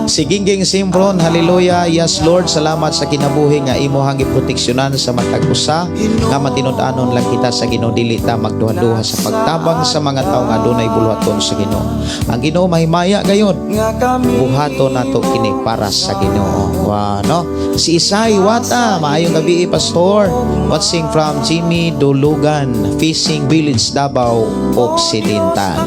Si Gingging Simpron, hallelujah, yes Lord, salamat sa kinabuhi nga imuhang giproteksyonan sa matag usa nga matinud-anon lang kita sa Ginoo, dili ta magduha-duha sa pagtabang sa mga tawo nga adunay bulwaton sa Ginoo. Ang Ginoo mahimaya gayud, buhaton nato kini para sa Ginoo. Wow, no? Si Isay Wata, maayong gabi pastor, watching from Jimmy Dulugan Fishing Village, Davao Occidental.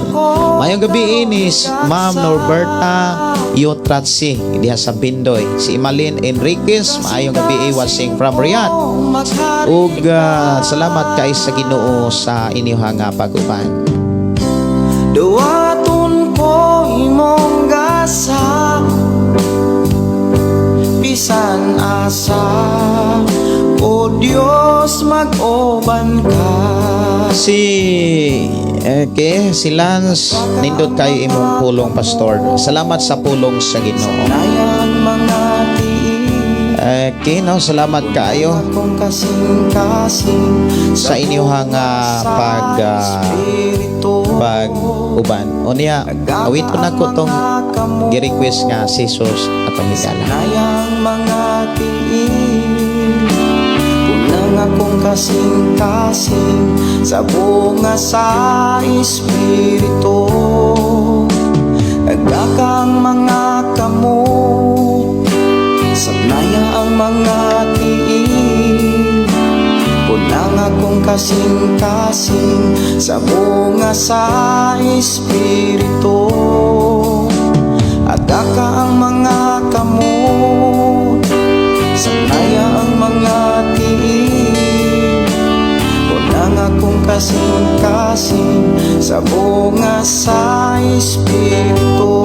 Maayong gabi inis Ma'am Norberta Yotrat Patsy diha sa Bindoy. Si Imalin Enriquez, maayong gabi, watching from Riyadh. Ug salamat kay sa Ginoo sa inyong nga pag-uban. Duwaton ko imong gasa, bisan asa, o Diyos mag-uban ka. Si Lance, nindot kayo imong pulong, pastor. Salamat sa pulong sa Ginoo. Nayang mga tiil, No, salamat kayo kung kasing-kasing sa inyong pag-uban. O niya, awit ko na ko tong gi-request nga si Jesus atong higala. Nayang mga tiil, kunang akong kasing-kasing sa bunga sa Espiritu. Nagdakang mga kamot, sabnaya ang mga tiil, kunang akong kasing-kasing sa bunga sa Espiritu. Adaka ang mga kamot, sanaya ang mga tiil, kunang akong kasing-kasing sa bunga sa Espiritu.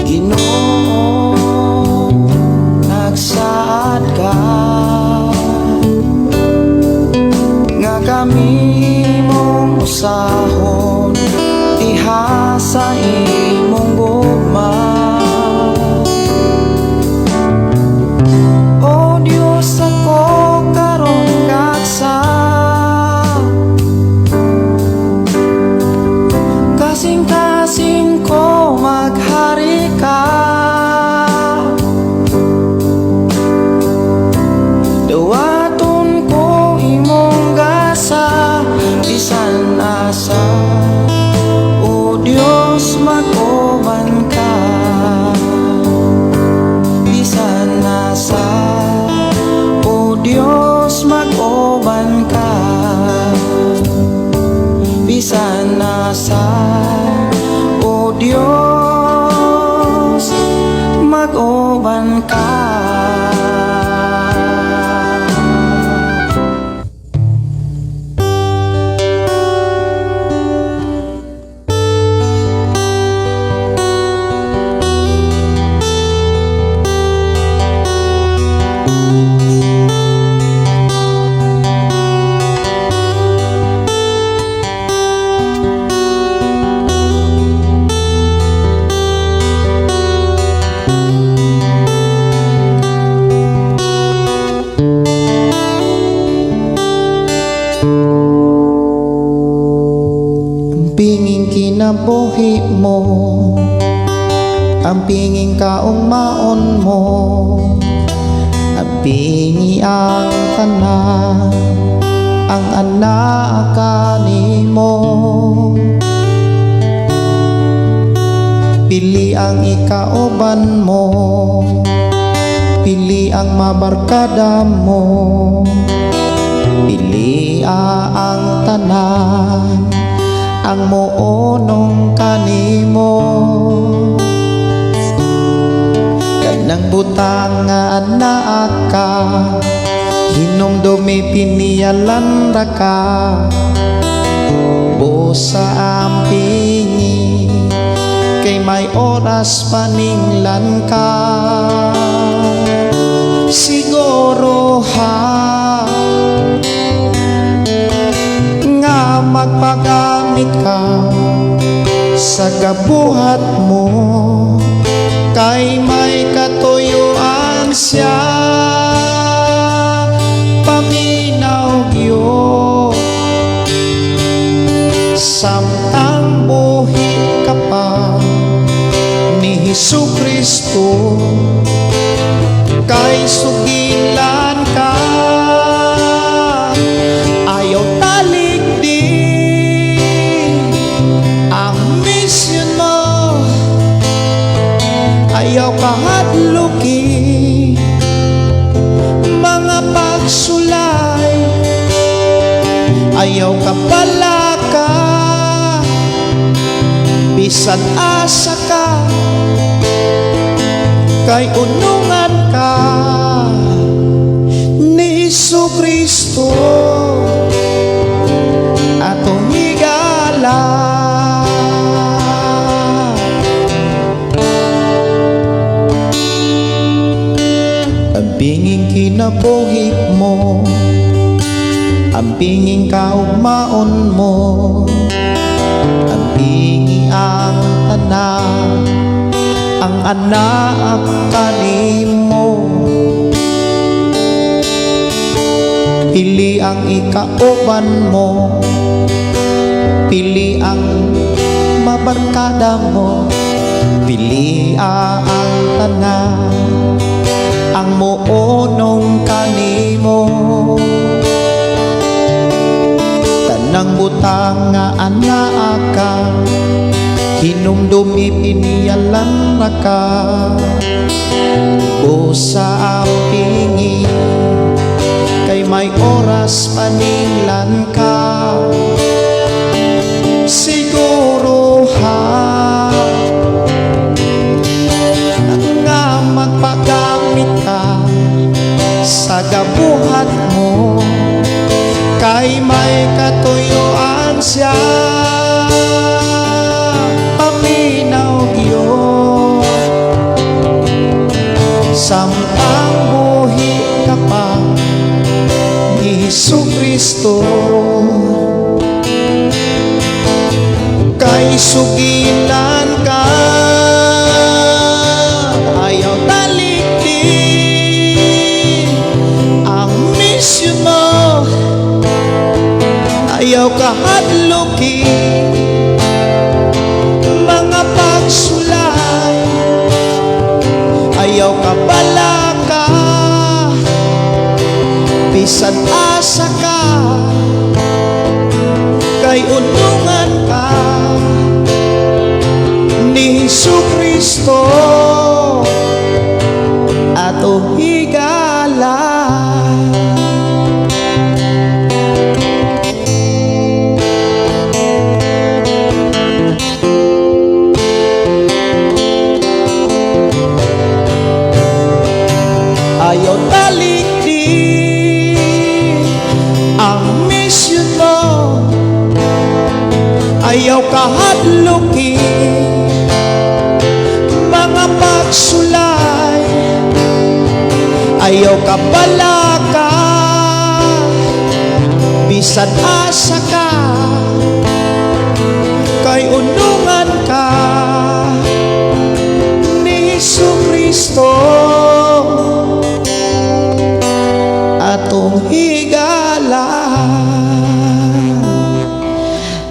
Ginoo, nagsaad ka nga kami mong usahon diha sa imong gugma. O Diyos, ako karon gagsa, kasing-kasing ko maghari ka. Duwaton ko imong gasa, bisan asa, o Diyos mag-uban ka. Bisan asa, o Diyos mag-uban ka. Bisan asa, o Diyos mag-uban ka. Pingin kinabuhi mo, ang pingin kaugmaon mo, ang pingi ang tanan, ang anak kanimo. Pili ang ikauban mo, pili ang mabarkada mo, pili ang tanan, ang muonong kanimo. Kanang butang nga anak ka, hinumdumi piniyalan ra ka. Busa ang pingi, kay may oras paninglan ka. Siguro nga magpagamit ka sa gabuhat mo, kay may katuyuan siya. Paminaw gyud samtang buhi ka pa ni Hesukristo, kay sugilan ka. Ayaw talikdi ang misyon mo, ayaw kahadluki mga pagsulay, ayaw kapalaka bisan asa ka kay unungan ka ni Jesucristo atong higala. Ang binging kinabuhi mo, ang binging kaugmaon mo, ang bingi ang tanan, ang anak kanimo. Pili ang ikauban mo, pili ang mabarkada mo, pili ang tanan, ang muonong kanimo. Tanang butang nga anak ka, hinumdum ipiniyalan na ka. Usa ang pingi, kay may oras paninglan ka. Siguro ha nga magpagamit ka sa gabuhat mo, kay may katuyuan siya. Paminaw yun samtang buhi ka pa ni Jesucristo, kay sugilan ka ayaw talikdin ang misyon mo, ayaw kahadlukin mga pagsulay, ayaw kabalaka bisan asa ka kay unungan ka ni Jesucristo atong higala. Ayaw talikdin ang misyon mo, ayaw kahadlukin mga pagsulay, ayaw kabalaka bisan asa ka kay unungan ka ni Jesucristo atong higala.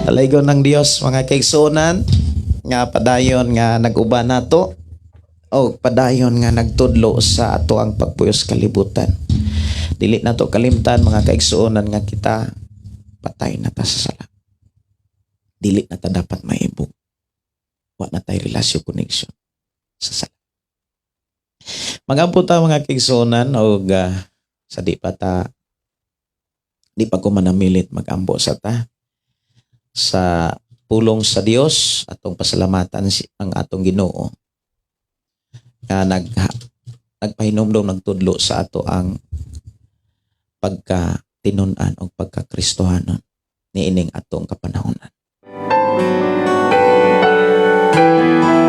Dalaygon ng Dios mga kaigsunan nga padayon nga nag-uban nato o padayon nga nagtudlo sa ato ang pagpuyos kalibutan. Dili nato kalimtan mga kaigsunan nga kita patay na ta sa sala. Dili na ta dapat maibog. Wa na tay relasyon connection sa sala. Magampo ta mga kaigsunan og sa di pa ko manamilit magambo sa ta sa pulong sa Dios atong pasalamatan ang atong Ginoo nga nagpahinumdom nagtudlo sa ato ang pagka-tinun-an o pagka-Kristohanon niining atong kapanahonan.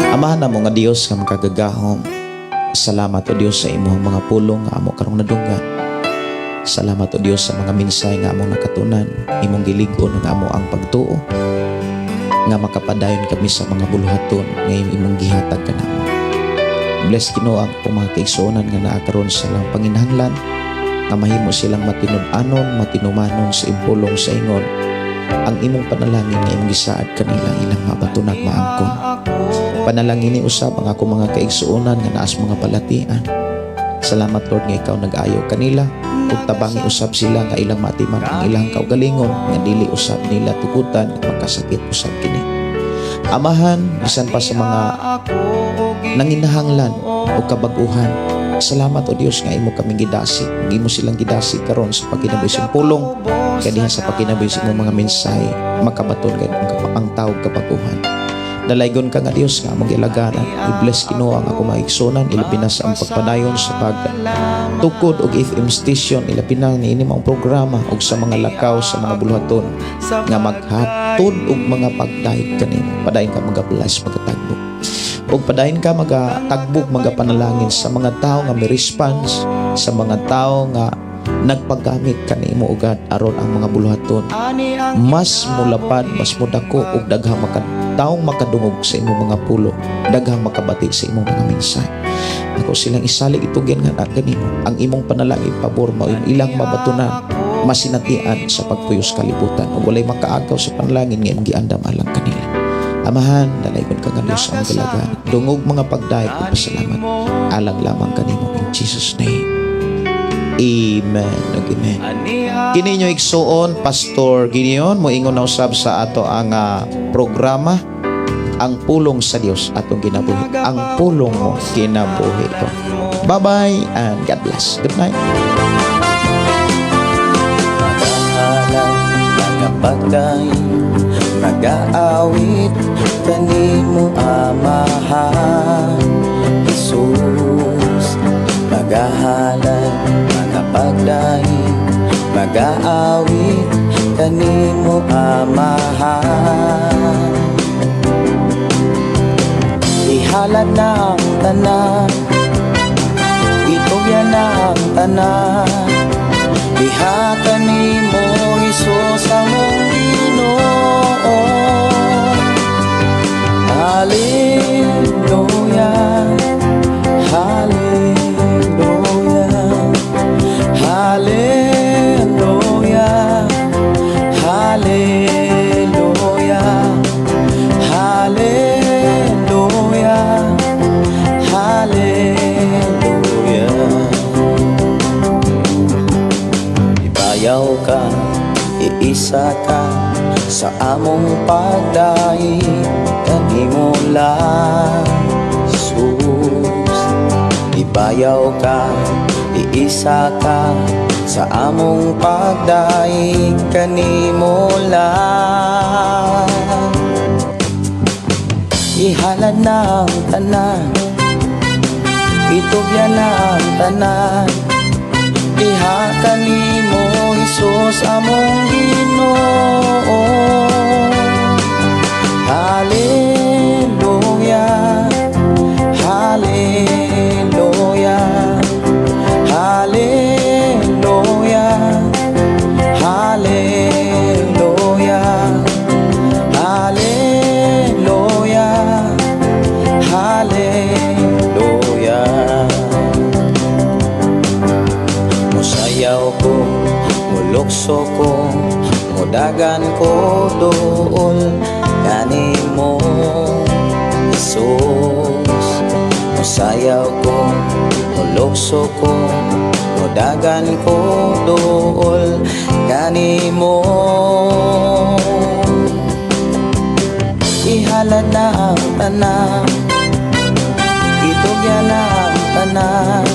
Amahan na mo nga Dios nga makagagahom. Salamat o Dios sa imong mga pulong nga amo karong nadunggan. Salamat o Dios sa mga minsay nga among nakatunan, imong gilig-on nga amo ang pagtuo, nga makapadayon kami sa mga buluhaton nga imong gihatag kanamo. Bless Ginoo ang mga kaigsuonan nga naa karon sa lang panginahanglan, nga mahimo silang matinud-anon, matinumanon sa impulong sa ingon, ang imong panalangin nga imong gisaad kanila ilang mabatunag maangkon. Panalangin ni usab ang ako mga kaigsuonan nga naas mga palatian. Salamat Lord nga ikaw nag-ayo kanila ug tabangi usab sila nga ilang matiman ang ilang kaugalingon nga dili usab nila tugutan nga magkasakit usab kini. Amahan bisan pa sa mga nanginahanglan o kabaguhan. Salamat o Dios nga imo kaming gidasig, imo silang gidasig karon sa pagkinabuhi sa pulong kay diha sa pagkinabuhi sa imong mga mensahe makabaton kay ang tawag kabaguhan. Dalaygon ka nga Dios nga among gilaganan. I-bless Ginoo ang ako maigsunan, ilabi na sa ang pagpadayon sa pagtukod og FM station, ilabi na niini mga programa og sa mga lakaw sa mga buluhaton nga maghatod og mga pagdayeg kanimo. Padayon ka magabless magatagbo. Og padayon ka magatagbog magapanalangin sa mga tao nga may response, sa mga tao nga nagpagamit kanimo ugad aron ang mga buluhaton mas mulapad, mas mudako ug daghang taong makadungog sa imong mga pulo, daghang makabati sa imong mga mensahe. Ako silang isalig itugyan nga kanimo ang imong panalangin pabor mao ilang mabatunan, masinatian sa pagpuyos kalibutan ug walay makaagaw sa panalangin nga imong giandam alang kanila. Amahan, dalaygon ka nga Dios ang galagan. Dungog mga pagdayeg ug pasalamat alang lamang kanimo in Jesus name. Amen. Amen. Kini nyo igsuon, Pastor Gideon, moingon na usab sa ato ang programa, ang pulong sa Dios atong ginabuhi. Ang pulong mo kinabuhi ko. Bye-bye and God bless. Good night. Nag-aawit kanimo amahan Jesus, magahalan pagdaig, mag-aawit kanimo amahan. Ihalad na ang tanan, itugyan na ang tanan, diha kanimo Hesus among Ginoo. Hallelujah, hallelujah, hallelujah, hallelujah, hallelujah, hallelujah. Ibayaw ka, iisa ka sa among pagdaig kanimo lang Jesus. Ibayaw ka, iisa ka sa among pagdaig kanimo lang. Ihalad na ang tanan, itugyan na ang tanan, diha kanimo Hesus among Ginoo. Hallelujah, hallelujah, hallelujah, hallelujah, hallelujah, hallelujah. Musayaw ko, mulukso ko, mudagan ko dool kanimo Jesus. Musayaw ko, mulukso ko, mudagan ko dool kanimo. Ihalad na ang tanan, itugyan na ang tanan,